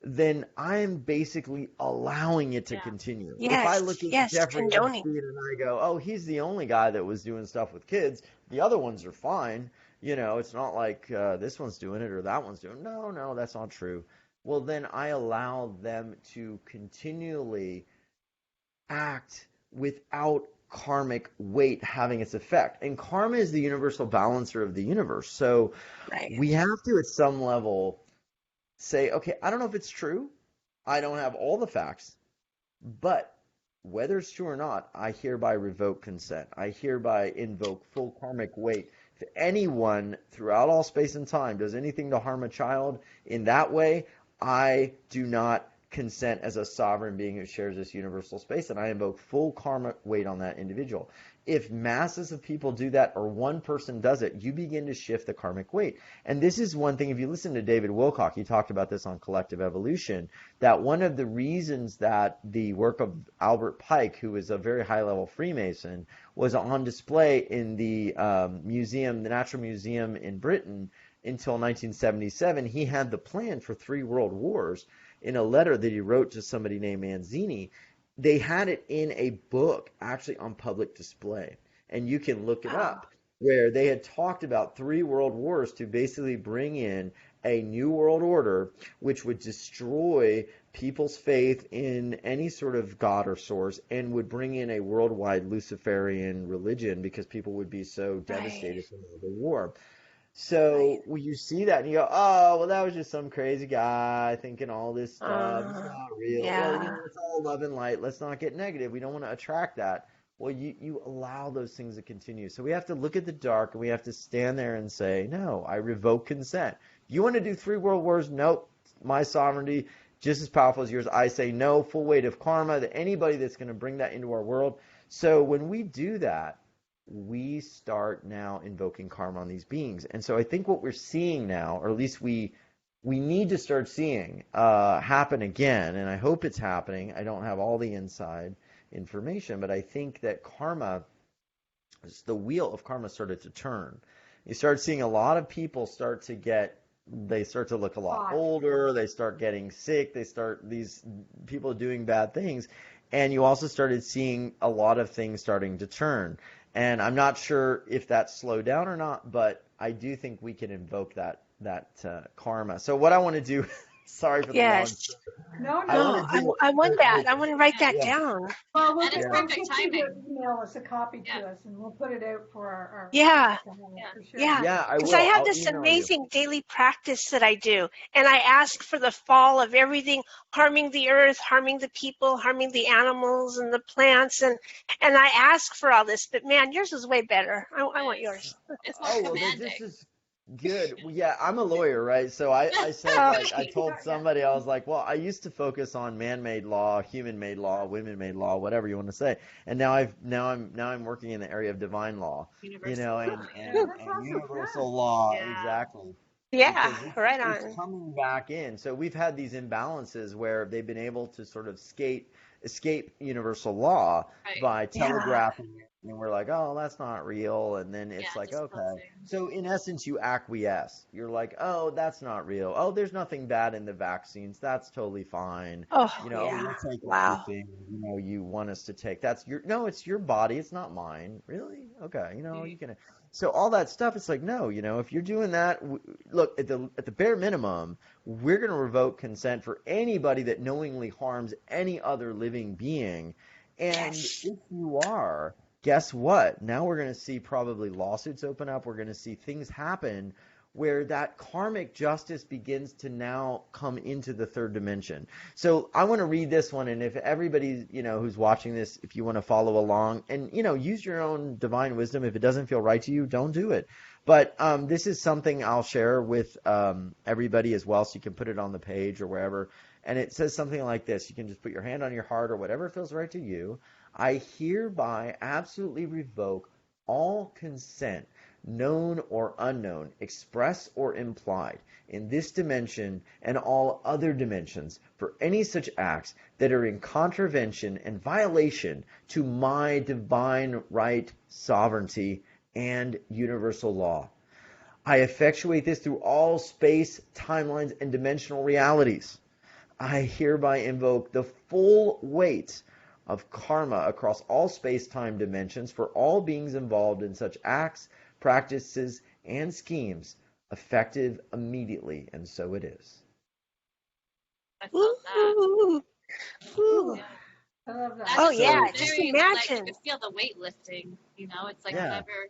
then I'm basically allowing it to continue. If I look at Jeffrey Epstein and I go, oh, he's the only guy that was doing stuff with kids, the other ones are fine. It's not like this one's doing it or that one's doing it. No, that's not true. Well, then I allow them to continually act without karmic weight having its effect. And karma is the universal balancer of the universe. So we have to, at some level, say, okay, I don't know if it's true. I don't have all the facts. But whether it's true or not, I hereby revoke consent. I hereby invoke full karmic weight. If anyone throughout all space and time does anything to harm a child in that way, I do not consent as a sovereign being who shares this universal space, and I invoke full karmic weight on that individual. If masses of people do that, or one person does it, you begin to shift the karmic weight. And this is one thing, if you listen to David Wilcock, he talked about this on Collective Evolution, that one of the reasons that the work of Albert Pike, who was a very high-level Freemason, was on display in the museum, the Natural Museum in Britain, until 1977, he had the plan for 3 world wars in a letter that he wrote to somebody named Manzini. They had it in a book actually on public display, and you can look it up, where they had talked about 3 world wars to basically bring in a new world order which would destroy people's faith in any sort of god or source and would bring in a worldwide Luciferian religion because people would be so devastated from the war. So when you see that and you go, oh, well, that was just some crazy guy thinking all this stuff. It's not real. Yeah. Or, it's all love and light. Let's not get negative. We don't want to attract that. Well, you allow those things to continue. So we have to look at the dark and we have to stand there and say, no, I revoke consent. You want to do 3 world wars? Nope. My sovereignty, just as powerful as yours. I say no, full weight of karma, that anybody that's going to bring that into our world. So when we do that, we start now invoking karma on these beings. And so I think what we're seeing now, or at least we need to start seeing happen again, and I hope it's happening. I don't have all the inside information, but I think that karma, the wheel of karma started to turn. You start seeing a lot of people start to look a lot older, they start getting sick, these people doing bad things, and you also started seeing a lot of things starting to turn. And I'm not sure if that's slowed down or not, but I do think we can invoke that karma. So what I want to do, sorry for the long story. No, I want that. I want to write that down. Well, we'll And it's perfect timing. Email us a copy to us, and we'll put it out for our Yeah. For sure. Yeah, I because will. I have I'll this email amazing daily practice that I do, and I ask for the fall of everything harming the earth, harming the people, harming the animals and the plants, and I ask for all this. But man, yours is way better. I want yours. It's more Well, commanding. this is good. Well, yeah, I'm a lawyer, right? So I said, like, I told somebody, I was like, well, I used to focus on man-made law, human-made law, women-made law, whatever you want to say, and now I'm working in the area of divine law, Universal. and universal law, exactly. Yeah, right It's on. coming back in. So we've had these imbalances where they've been able to sort of escape universal law by telegraphing it, and we're like, oh, that's not real, and then it's like, okay. Closing. So in essence, you acquiesce. You're like, oh, that's not real. Oh, there's nothing bad in the vaccines. That's totally fine. Oh, We'll take everything, you want us to take. It's your body. It's not mine. Really? Okay. You can. So all that stuff, it's like, no, if you're doing that, look, at the bare minimum, we're going to revoke consent for anybody that knowingly harms any other living being. And if you are, guess what? Now we're going to see probably lawsuits open up. We're going to see things happen where that karmic justice begins to now come into the 3rd dimension. So I want to read this one, and if everybody, who's watching this, if you want to follow along and, use your own divine wisdom. If it doesn't feel right to you, don't do it. But this is something I'll share with everybody as well, so you can put it on the page or wherever. And it says something like this. You can just put your hand on your heart or whatever feels right to you. I hereby absolutely revoke all consent, known or unknown, express or implied, in this dimension and all other dimensions for any such acts that are in contravention and violation to my divine right, sovereignty, and universal law. I effectuate this through all space, timelines, and dimensional realities. I hereby invoke the full weight of karma across all space-time dimensions for all beings involved in such acts, practices, and schemes, effective immediately, and so it is. I love that. Ooh. I love that. Oh, yeah, Very, just like, imagine. you feel the weight lifting, it's like whenever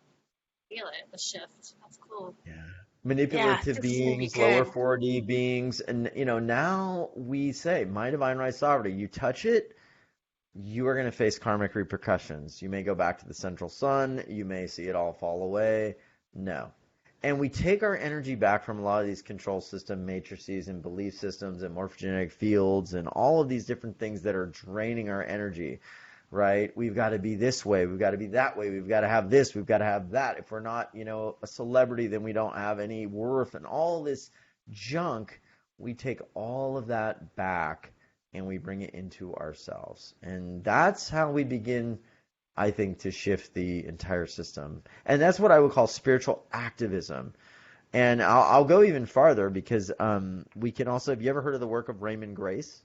you feel it, the shift. That's cool. Yeah. Manipulative this beings, will be lower good. 4D beings, and now we say, my divine right sovereignty, you touch it, you are going to face karmic repercussions. You may go back to the central sun, you may see it all fall away. No. And we take our energy back from a lot of these control system matrices and belief systems and morphogenetic fields and all of these different things that are draining our energy, right? We've got to be this way. We've got to be that way. We've got to have this. We've got to have that. If we're not, a celebrity, then we don't have any worth and all this junk. We take all of that back and we bring it into ourselves. And that's how we begin, I think, to shift the entire system. And that's what I would call spiritual activism. And I'll go even farther because we can also, have you ever heard of the work of Raymond Grace?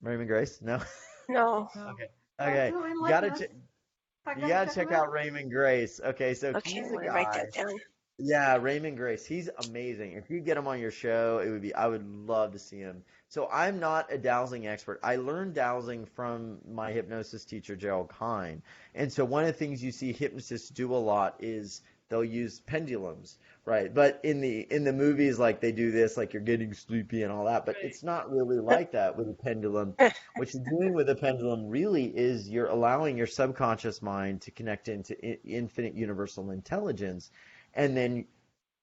Raymond Grace? No? No. Okay. You gotta check out Raymond Grace. Okay, so Okay, he's I'm a gonna write guy. that down. Yeah, Raymond Grace. He's amazing. If you get him on your show, I would love to see him. So I'm not a dowsing expert. I learned dowsing from my hypnosis teacher, Gerald Kine. And so one of the things you see hypnotists do a lot is they'll use pendulums, right? But in the movies, like they do this, like you're getting sleepy and all that, but it's not really like that with a pendulum. What you're doing with a pendulum really is you're allowing your subconscious mind to connect into infinite universal intelligence, and then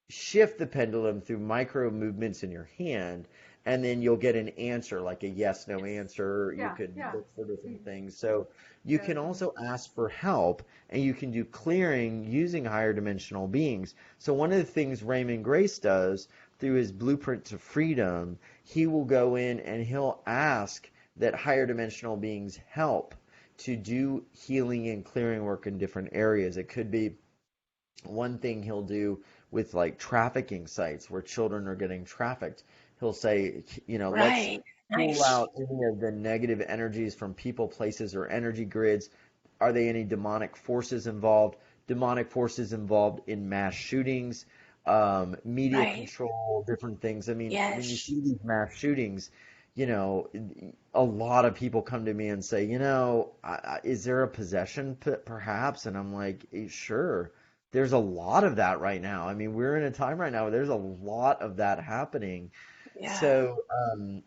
shift the pendulum through micro movements in your hand, and then you'll get an answer, like a yes, no answer. You could look for different things. So you can also ask for help, and you can do clearing using higher dimensional beings. So one of the things Raymond Grace does through his Blueprint to Freedom, he will go in and he'll ask that higher dimensional beings help to do healing and clearing work in different areas. It could be one thing he'll do with like trafficking sites where children are getting trafficked. He'll say, let's pull out any of the negative energies from people, places, or energy grids. Are there any demonic forces involved? Demonic forces involved in mass shootings, media control, different things. I mean, when you see these mass shootings, a lot of people come to me and say, is there a possession perhaps? And I'm like, sure. There's a lot of that right now. I mean, we're in a time right now where there's a lot of that happening. Yeah. So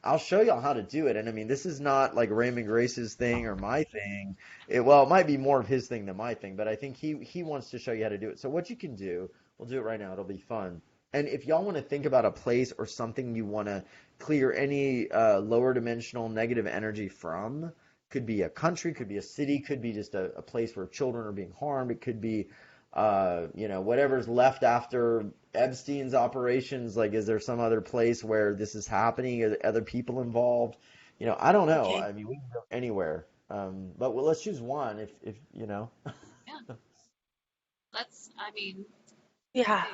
I'll show y'all how to do it. And I mean, this is not like Raymond Grace's thing or my thing. It might be more of his thing than my thing, but I think he wants to show you how to do it. So what you can do, we'll do it right now. It'll be fun. And if y'all want to think about a place or something you want to clear any lower dimensional negative energy from, could be a country, could be a city, could be just a place where children are being harmed. It could be whatever's left after Epstein's operations. Like, is there some other place where this is happening? Are there other people involved? I don't know. Okay. I mean, we can go anywhere. But let's choose one if Yeah. Yeah.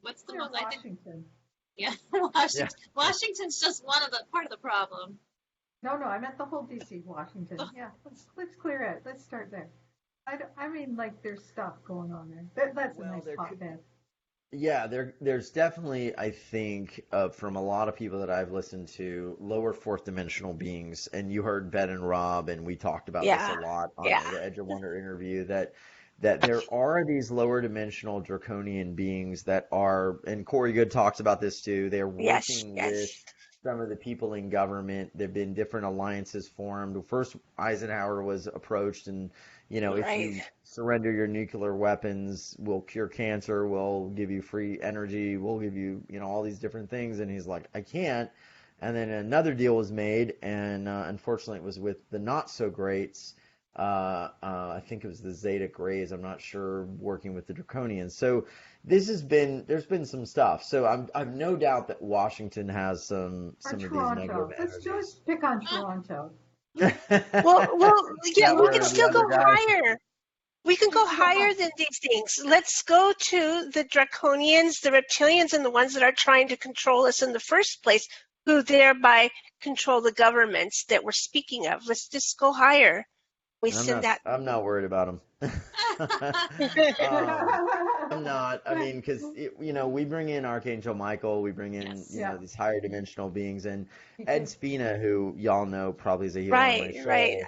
What's the most, Washington. I think, yeah, Washington. Yeah. Washington's just part of the problem. No, I meant the whole DC, Washington. Yeah, let's clear it. Let's start there. I mean, like, there's stuff going on there. That's a nice hotbed. Yeah, there's definitely, I think, from a lot of people that I've listened to, lower fourth dimensional beings, and you heard Ben and Rob, and we talked about this a lot on the Edge of Wonder interview, that there are these lower dimensional draconian beings that are, and Corey Good talks about this too, they're working with some of the people in government. There have been different alliances formed. First, Eisenhower was approached and, if you surrender your nuclear weapons, we'll cure cancer, we'll give you free energy, we'll give you, all these different things. And he's like, I can't. And then another deal was made, and unfortunately it was with the not-so-greats. I think it was the Zeta Grays, I'm not sure, working with the Draconians. So there's been some stuff. So I've no doubt that Washington has some of these negative energies. Let's just pick on Toronto. well, yeah, we can still go higher. We can go higher than these things. Let's go to the draconians, the reptilians, and the ones that are trying to control us in the first place, who thereby control the governments that we're speaking of. Let's just go higher. I'm not worried about them. I'm not. I mean, because we bring in Archangel Michael, we bring in these higher dimensional beings, and Ed Spina, who y'all know probably is a healer on my show,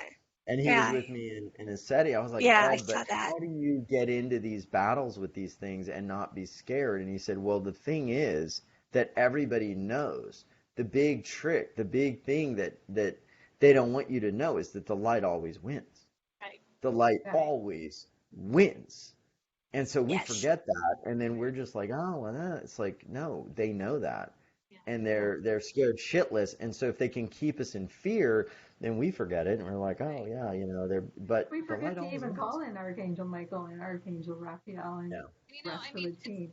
and he was with me in a SETI. I was like, how do you get into these battles with these things and not be scared? And he said, well, the thing is that everybody knows the big trick, the big thing that they don't want you to know is that the light always wins. The light always wins. And so we Yes. forget that, and then we're just like, oh, well, it's like, no, they know that, Yeah. and they're scared shitless. And so if they can keep us in fear, then we forget it, and we're like, oh Right. yeah, they're. But We the light forget to always even wins. call in Archangel Michael and Archangel Raphael and Yeah. You the know, rest I of mean, the team.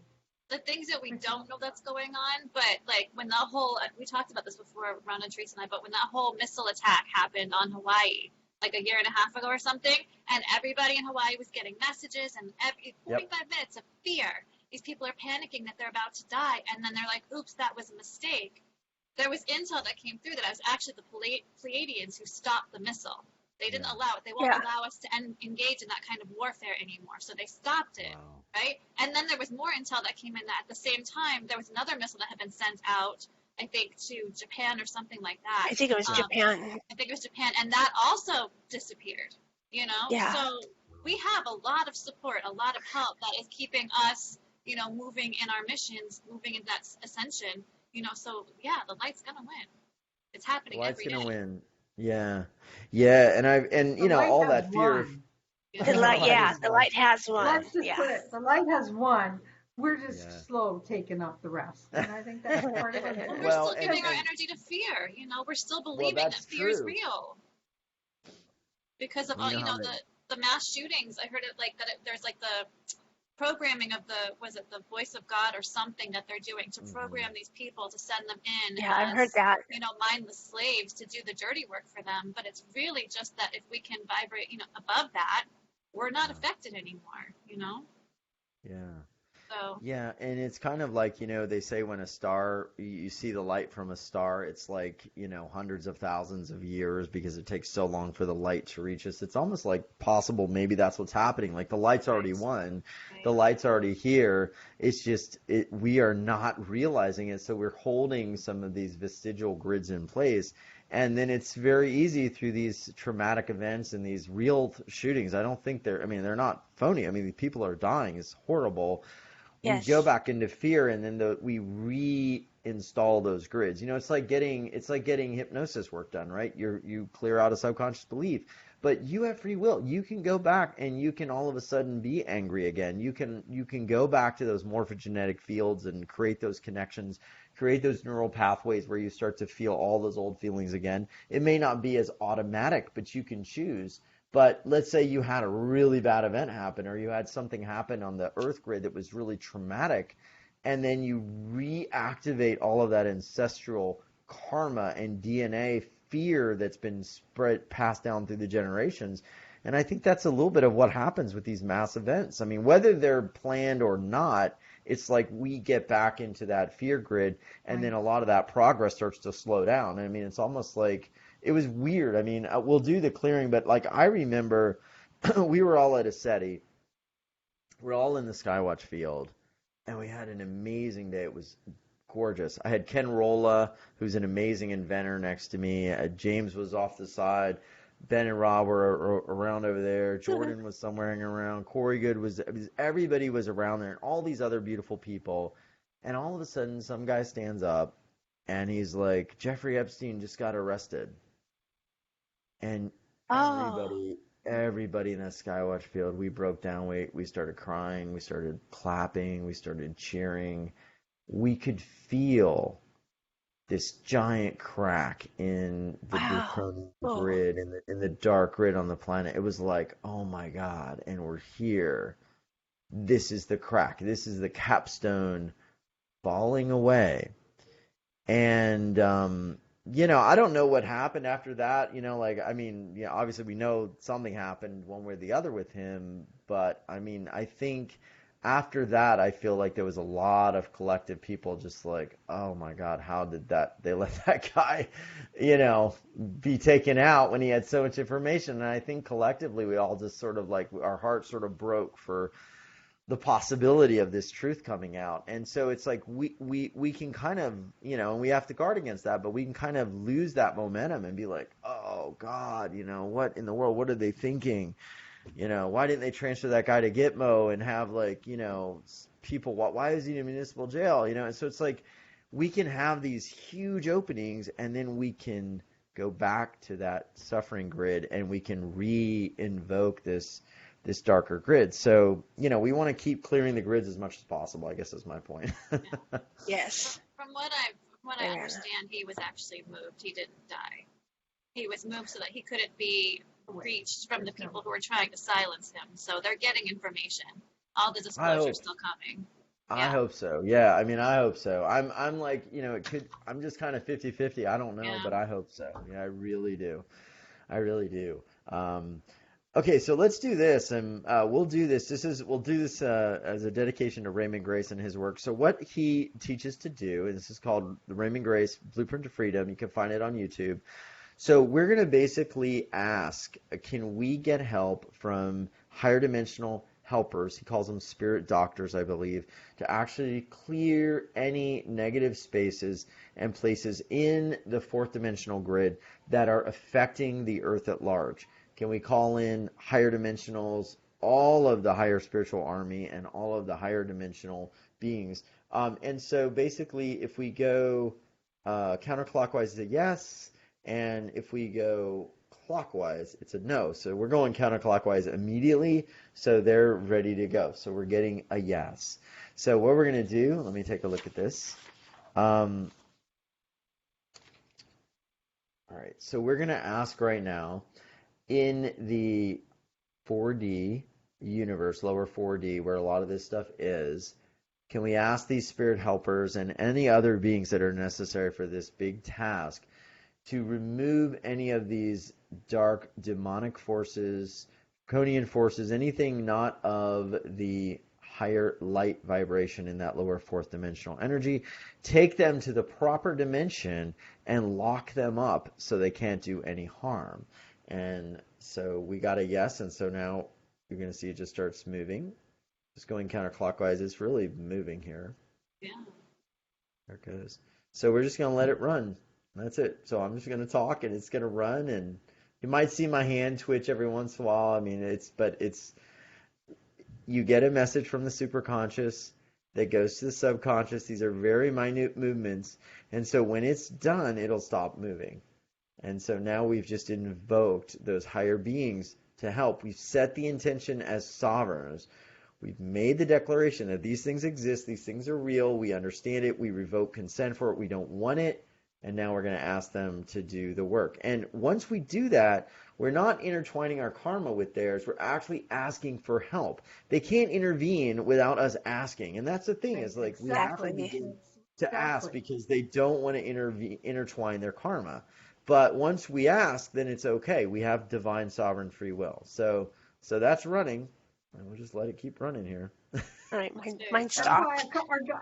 the things that we don't know that's going on, but like when the whole, we talked about this before, Ron and Teresa and I, but when that whole missile attack happened on Hawaii, like a year and a half ago or something, and everybody in Hawaii was getting messages and every Yep. 45 minutes of fear. These people are panicking that they're about to die, and then they're like, oops, that was a mistake. There was intel that came through that it was actually the Pleiadians who stopped the missile. They didn't Yeah. allow it. They won't Yeah. allow us to engage in that kind of warfare anymore. So they stopped it, Wow. right? And then there was more intel that came in that at the same time, there was another missile that had been sent out, I think, to Japan or something like that. I think it was Japan. I think it was Japan, and that also disappeared, you know? Yeah. So we have a lot of support, a lot of help that is keeping us, you know, moving in our missions, moving in that ascension, you know? So, yeah, the light's going to win. It's happening Light's every gonna day. win. Yeah. Yeah, and The light all has that fear of won. Yeah. The light, light yeah, is the one. light has won. Let's just Yeah. put it, the light has won. We're Yeah. just slow taking up the rest. And I think that's part of Well, it. we're Well, still giving our energy to fear, you know? We're still well, believing that that's fear is true. real. Because of You all, know you how know, they, the mass shootings, I heard it like that there's like the programming of was it the voice of God or something that they're doing to hmm program these people to send them in Yeah, I've heard as, that. you know, mindless slaves to do the dirty work for them. But it's really just that if we can vibrate, you know, above that, we're not Yeah. affected anymore, you know? Yeah. So, Yeah, and it's kind of like, they say when a star, you see the light from a star, it's like, hundreds of thousands of years because it takes so long for the light to reach us. It's almost like possible maybe that's what's happening. Like the light's already right, won, the right, light's already here. It's just we are not realizing it, so we're holding some of these vestigial grids in place. And then it's very easy through these traumatic events and these real shootings. I don't think they're not phony. I mean, people are dying. It's horrible. We go Yes. back into fear, and then we reinstall those grids. It's like getting hypnosis work done, right? You clear out a subconscious belief, but you have free will. You can go back and you can all of a sudden be angry again. You can go back to those morphogenetic fields and create those connections, create those neural pathways where you start to feel all those old feelings again. It may not be as automatic, but you can choose. But let's say you had a really bad event happen, or you had something happen on the Earth grid that was really traumatic, and then you reactivate all of that ancestral karma and DNA fear that's been passed down through the generations. And I think that's a little bit of what happens with these mass events. I mean, whether they're planned or not, it's like we get back into that fear grid, and then Right. a lot of that progress starts to slow down. I mean, it's almost like it was weird. I mean, we'll do the clearing, but like I remember we were all at a SETI. We're all in the Skywatch field, and we had an amazing day. It was gorgeous. I had Ken Rolla, who's an amazing inventor, next to me. James was off the side. Ben and Rob were around over there. Jordan was somewhere hanging around. Corey Good everybody was around there, and all these other beautiful people. And all of a sudden, some guy stands up, and he's like, Jeffrey Epstein just got arrested. And Oh, everybody in that Skywatch field, we broke down. We started crying. We started clapping. We started cheering. We could feel this giant crack in the wow. draconian Oh, grid, in the dark grid on the planet. It was like, oh my God, and we're here. This is the crack. This is the capstone falling away. And I don't know what happened after that. Like, I mean, obviously we know something happened one way or the other with him, but I mean, I think after that, I feel like there was a lot of collective people just like, oh my God, how did they let that guy, be taken out when he had so much information? And I think collectively we all just sort of like our hearts sort of broke for the possibility of this truth coming out. And so it's like we can kind of, and we have to guard against that, but we can kind of lose that momentum and be like, oh God, what in the world, what are they thinking? Why didn't they transfer that guy to Gitmo and have like, people, why is he in municipal jail? And so it's like we can have these huge openings, and then we can go back to that suffering grid, and we can re-invoke this this darker grid. So, we want to keep clearing the grids as much as possible, I guess is my point. Yeah. Yes. From what I understand, he was actually moved. He didn't die. He was moved so that he couldn't be reached from the people who were trying to silence him. So they're getting information. All the disclosure's still coming. I hope so. Yeah, I mean, I hope so. I'm like, I'm just kind of 50-50. I don't know, but I hope so. Yeah, I really do. I really do. Okay, so let's do this, and we'll do this. We'll do this as a dedication to Raymond Grace and his work. So what he teaches to do, and this is called the Raymond Grace Blueprint to Freedom. You can find it on YouTube. So we're going to basically ask, can we get help from higher dimensional helpers? He calls them spirit doctors, I believe, to actually clear any negative spaces and places in the fourth dimensional grid that are affecting the earth at large. Can we call in higher dimensionals, all of the higher spiritual army, and all of the higher dimensional beings? And so basically, if we go counterclockwise, it's a yes. And if we go clockwise, it's a no. So we're going counterclockwise immediately, so they're ready to go. So we're getting a yes. So what we're going to do, let me take a look at this. All right, so we're going to ask right now, in the 4D universe, lower 4D, where a lot of this stuff is, can we ask these spirit helpers and any other beings that are necessary for this big task to remove any of these dark demonic forces, draconian forces, anything not of the higher light vibration in that lower fourth dimensional energy, take them to the proper dimension and lock them up so they can't do any harm. And so we got a yes, and so now you're going to see it just starts moving. Just going counterclockwise, it's really moving here. Yeah. There it goes. So we're just going to let it run. That's it. So I'm just going to talk, and it's going to run, and you might see my hand twitch every once in a while. I mean, you get a message from the superconscious that goes to the subconscious. These are very minute movements, and so when it's done, it'll stop moving. And so now we've just invoked those higher beings to help. We've set the intention as sovereigns. We've made the declaration that these things exist, these things are real, we understand it, we revoke consent for it, we don't want it, and now we're going to ask them to do the work. And once we do that, we're not intertwining our karma with theirs, we're actually asking for help. They can't intervene without us asking. And that's the thing, is like we have to begin to ask because they don't want to intertwine their karma. But once we ask, then it's okay. We have divine sovereign free will. So that's running, and we'll just let it keep running here. All right, mine stopped.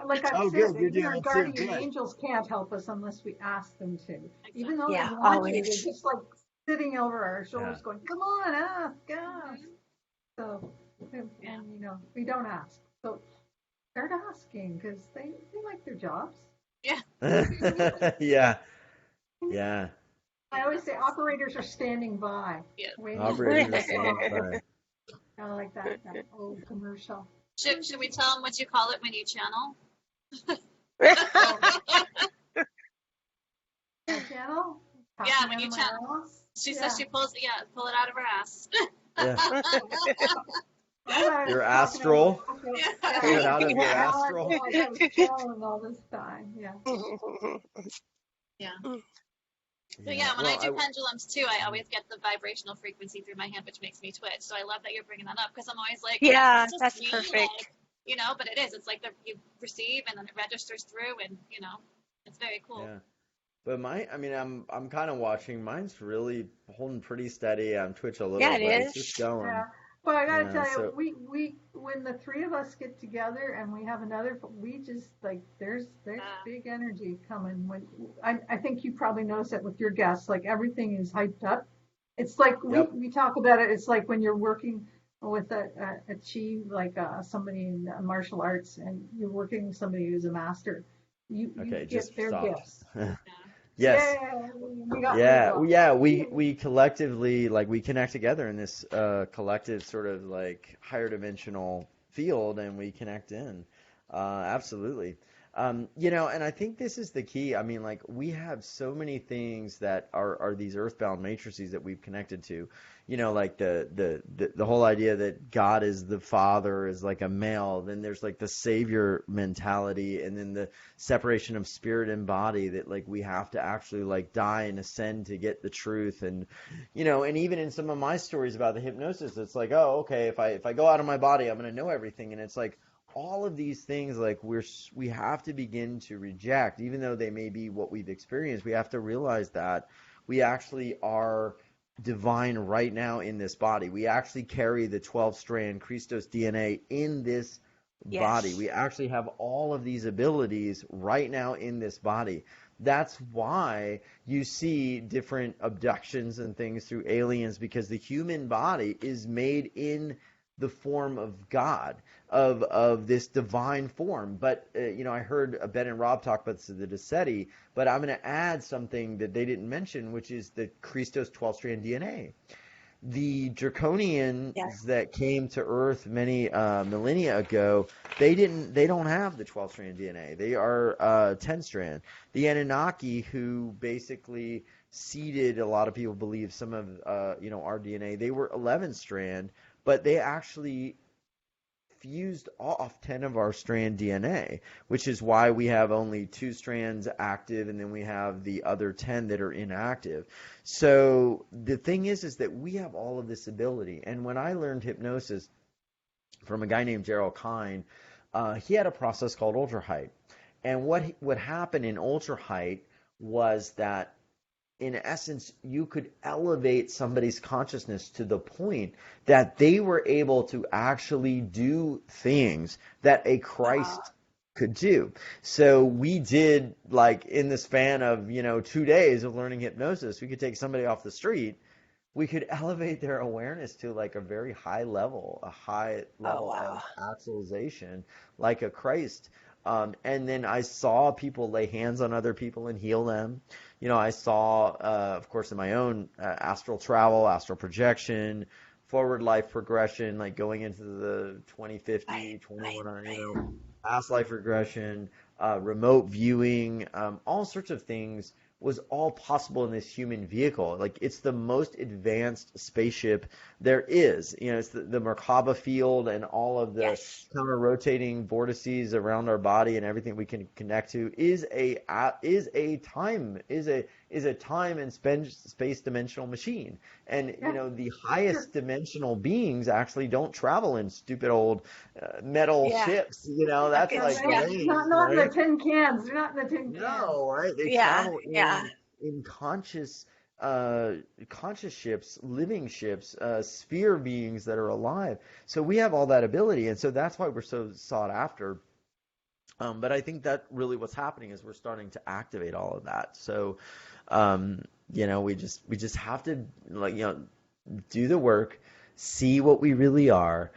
Like I've said, even our guardian angels can't help us unless we ask them to. Even though they want to, they're just like sitting over our shoulders going, come on, ask. So, and we don't ask. So start asking because they like their jobs. Yeah. Yeah. I always say operators are standing by. Yeah. Operators are standing by. I like that old commercial. Should we tell them what you call it when you channel? Channel? Yeah, when you channel. She says she pull it out of her ass. Yeah. Your astral? Pull it out of your astral? I was channeling all this time, yeah. Yeah. So when I do pendulums too, I always get the vibrational frequency through my hand, which makes me twitch. So I love that you're bringing that up because I'm always like, that's perfect. But it is. It's like you receive and then it registers through, and it's very cool. Yeah. But I'm kind of watching. Mine's really holding pretty steady. I'm twitch a little, but it's just going. Yeah. But I gotta tell you, we when the three of us get together and we have another, we just like there's big energy coming. When I think you probably notice it with your guests, like everything is hyped up. It's like we talk about it. It's like when you're working with a chi, like somebody in martial arts, and you're working with somebody who's a master. You get their gifts. Yes. We collectively, like, we connect together in this collective sort of like higher dimensional field, and we connect in. Absolutely. And I think this is the key. I mean, like, we have so many things that are these earthbound matrices that we've connected to. Like the whole idea that God is the Father is like a male. Then there's like the Savior mentality, and then the separation of spirit and body, that like we have to actually like die and ascend to get the truth. And and even in some of my stories about the hypnosis, it's like, oh, okay, if I go out of my body, I'm going to know everything. And it's like, all of these things, like, we have to begin to reject, even though they may be what we've experienced. We have to realize that we actually are divine right now in this body. We actually carry the 12-strand Christos DNA in this body. Yes. We actually have all of these abilities right now in this body. That's why you see different abductions and things through aliens, because the human body is made in the form of God, of this divine form. But I heard Ben and Rob talk about this at the Desetti, but I'm going to add something that they didn't mention, which is the Christos 12-strand DNA. The Draconians that came to Earth many millennia ago, they don't have the 12-strand DNA. They are 10-strand. The Anunnaki, who basically seeded, a lot of people believe, some of our DNA, they were 11-strand. But they actually fused off 10 of our strand DNA, which is why we have only 2 strands active, and then we have the other 10 that are inactive. So the thing is that we have all of this ability. And when I learned hypnosis from a guy named Gerald Kine, he had a process called ultraheight. And what happened in ultraheight was that, in essence, you could elevate somebody's consciousness to the point that they were able to actually do things that a Christ could do. So we did, like, in the span of 2 days of learning hypnosis, we could take somebody off the street, we could elevate their awareness to like a very high level of actualization, like a Christ. And then I saw people lay hands on other people and heal them. I saw, of course, in my own astral travel, astral projection, forward life progression, like going into the 2050, 2100, past life regression, remote viewing, all sorts of things was all possible in this human vehicle. Like, it's the most advanced spaceship there is. It's the Merkaba field and all of the counter-rotating vortices around our body and everything we can connect to is a time and space dimensional machine. And the highest dimensional beings actually don't travel in stupid old metal ships. That's like not in the tin cans. They're not in the tin cans. No, right? They travel in conscious ships, living ships, sphere beings that are alive. So we have all that ability, and so that's why we're so sought after. But I think that really what's happening is we're starting to activate all of that. So, we just have to do the work, see what we really are,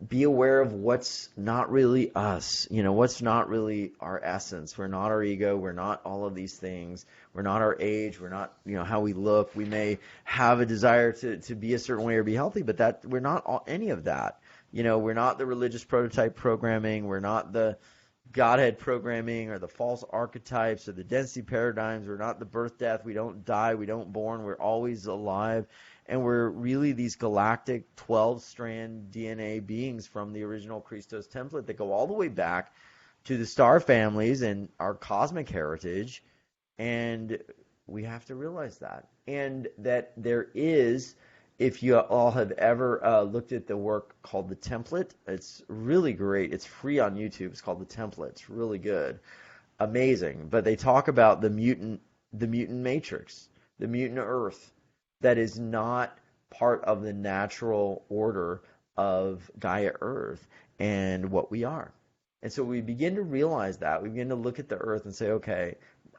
be aware of what's not really us, what's not really our essence. We're not our ego. We're not all of these things. We're not our age. We're not, how we look. We may have a desire to be a certain way or be healthy, but that we're not any of that. We're not the religious prototype programming. We're not the Godhead programming or the false archetypes or the density paradigms. We're not the birth, death. We don't die. We don't born. We're always alive. And we're really these galactic 12-strand DNA beings from the original Christos template that go all the way back to the star families and our cosmic heritage. And we have to realize that. And that there is, if you all have ever looked at the work called The Template, it's really great. It's free on YouTube. It's called The Template. It's really good. Amazing. But they talk about the mutant matrix, the mutant Earth, that is not part of the natural order of Gaia Earth and what we are. And so we begin to realize that. We begin to look at the Earth and say, okay,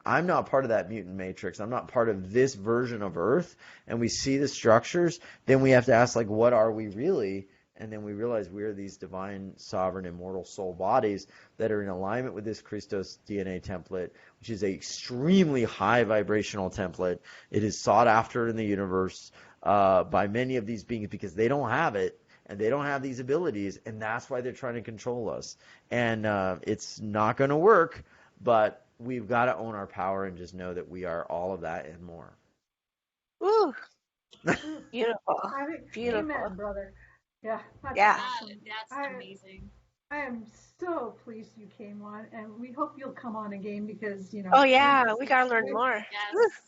I'm not part of that mutant matrix. I'm not part of this version of Earth. And we see the structures. Then we have to ask, like, what are we really? And then we realize we are these divine, sovereign, immortal soul bodies that are in alignment with this Christos DNA template, which is an extremely high vibrational template. It is sought after in the universe by many of these beings because they don't have it and they don't have these abilities, and that's why they're trying to control us. And it's not going to work but we've got to own our power and just know that we are all of that and more. Ooh, beautiful. Beautiful. Amen, brother. Yeah, that's Yeah. awesome. That's amazing. I am so pleased you came on, and we hope you'll come on again because, Oh, yeah, we got to learn more. Yes.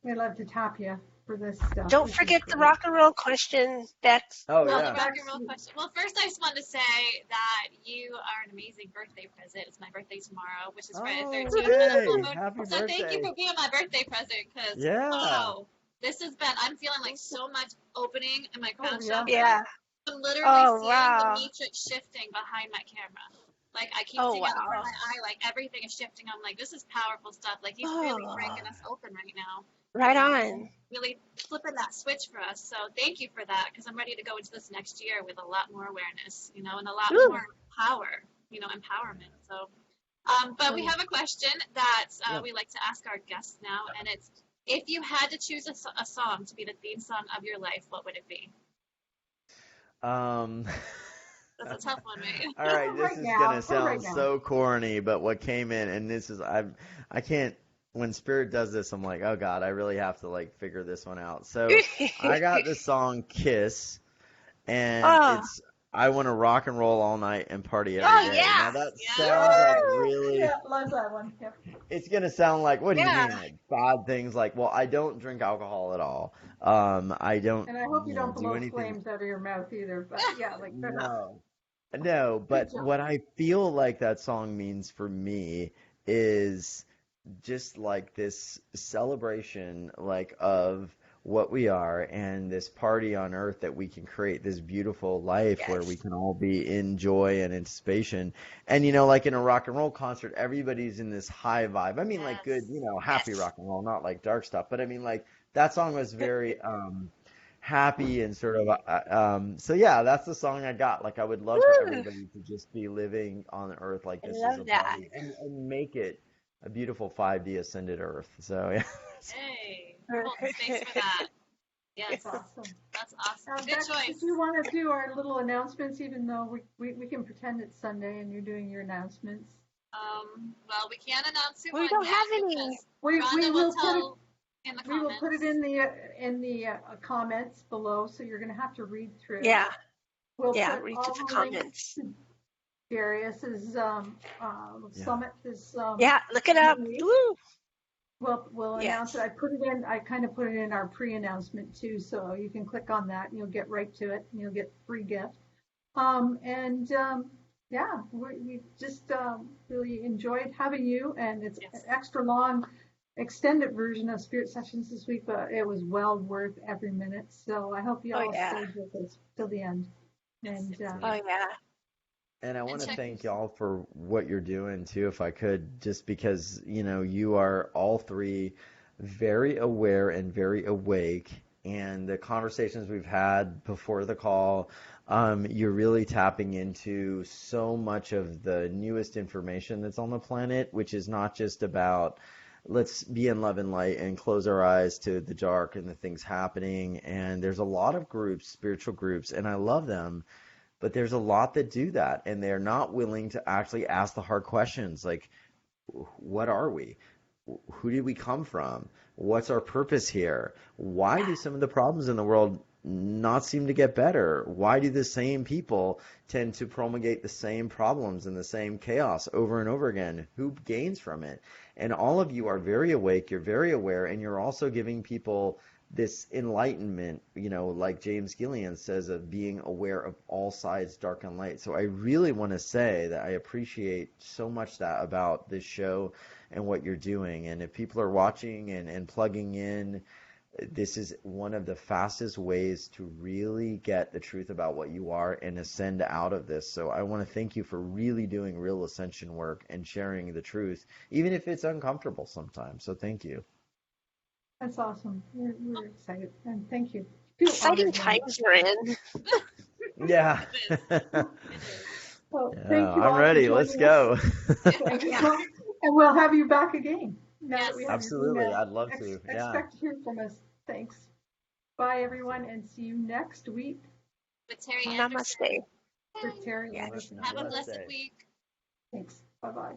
we love to tap you for this stuff. Don't forget the rock and roll question, Bex. Oh, Well, yeah. the rock and roll question. Well, first, I just wanted to say that you are an amazing birthday present. It's my birthday tomorrow, which is Friday the 13th. Hey, happy So birthday. thank you for being my birthday present, because, wow, this has been, I'm feeling like so much opening in my crown chakra. Yeah. I'm literally seeing the matrix shifting behind my camera. Like, I keep seeing it in front of my eye, like, everything is shifting. I'm like, this is powerful stuff. Like, he's really breaking us open right now. Right on. Really flipping that switch for us. So thank you for that, because I'm ready to go into this next year with a lot more awareness, and a lot more power, empowerment. So, but we have a question that we like to ask our guests now, and it's, if you had to choose a song to be the theme song of your life, what would it be? That's a tough one, right? All right, this is going to sound so corny, but what came in, and this is, I can't, when Spirit does this, I'm like, oh God, I really have to like figure this one out. So I got the song Kiss, and it's, I want to rock and roll all night and party every day. Now that sounds like really, love that one. Yep. It's going to sound like, what do you mean? Like bad things? Like, well, I don't drink alcohol at all. I don't. And I hope you don't blow anything. flames out of your mouth either. But yeah, like No, but what I feel like that song means for me is just like this celebration, like, of what we are and this party on earth that we can create this beautiful life where we can all be in joy and anticipation. And, like in a rock and roll concert, everybody's in this high vibe. I mean, like good, happy rock and roll, not like dark stuff. But I mean, like that song was very, happy and sort of so yeah, that's the song I got. Like I would love for everybody to just be living on earth like this is a party and make it a beautiful 5D ascended earth. So yeah. Hey, cool. Thanks for that. Yes, that's awesome. Good choice. Do you want to do our little announcements, even though we can pretend it's Sunday and you're doing your announcements? Well, we can't announce who we don't have any. We will tell. In the we will put it in the comments below, so you're going to have to read through. Yeah. We'll read through the comments. Darius's summit is. Look it up. Woo. We'll announce it. I kind of put it in our pre-announcement too, so you can click on that and you'll get right to it and you'll get free gift. We just really enjoyed having you, and it's an extra long extended version of Spirit Sessions this week, but it was well worth every minute. So I hope you all stayed with us till the end. And and I want to thank y'all for what you're doing too, if I could, just because you are all three very aware and very awake, and the conversations we've had before the call, you're really tapping into so much of the newest information that's on the planet, which is not just about let's be in love and light and close our eyes to the dark and the things happening. And there's a lot of groups, spiritual groups, and I love them, but there's a lot that do that, and they're not willing to actually ask the hard questions, like, what are we? Who did we come from? What's our purpose here? Why do some of the problems in the world not seem to get better? Why do the same people tend to promulgate the same problems and the same chaos over and over again? Who gains from it? And all of you are very awake, you're very aware, and you're also giving people this enlightenment, like James Gillian says, of being aware of all sides, dark and light. So I really want to say that I appreciate so much that about this show and what you're doing. And if people are watching and plugging in, this is one of the fastest ways to really get the truth about what you are and ascend out of this. So I want to thank you for really doing real ascension work and sharing the truth, even if it's uncomfortable sometimes. So thank you. That's awesome. We're excited, and thank you. Exciting times we're in. Yeah. Well, thank you. I'm ready. Let's go. And we'll have you back again. Absolutely. I'd love to. Expect to hear from us. Thanks. Bye, everyone, and see you next week. With Terry Namaste. With Terry Anderson. Have a blessed week. Thanks. Bye-bye.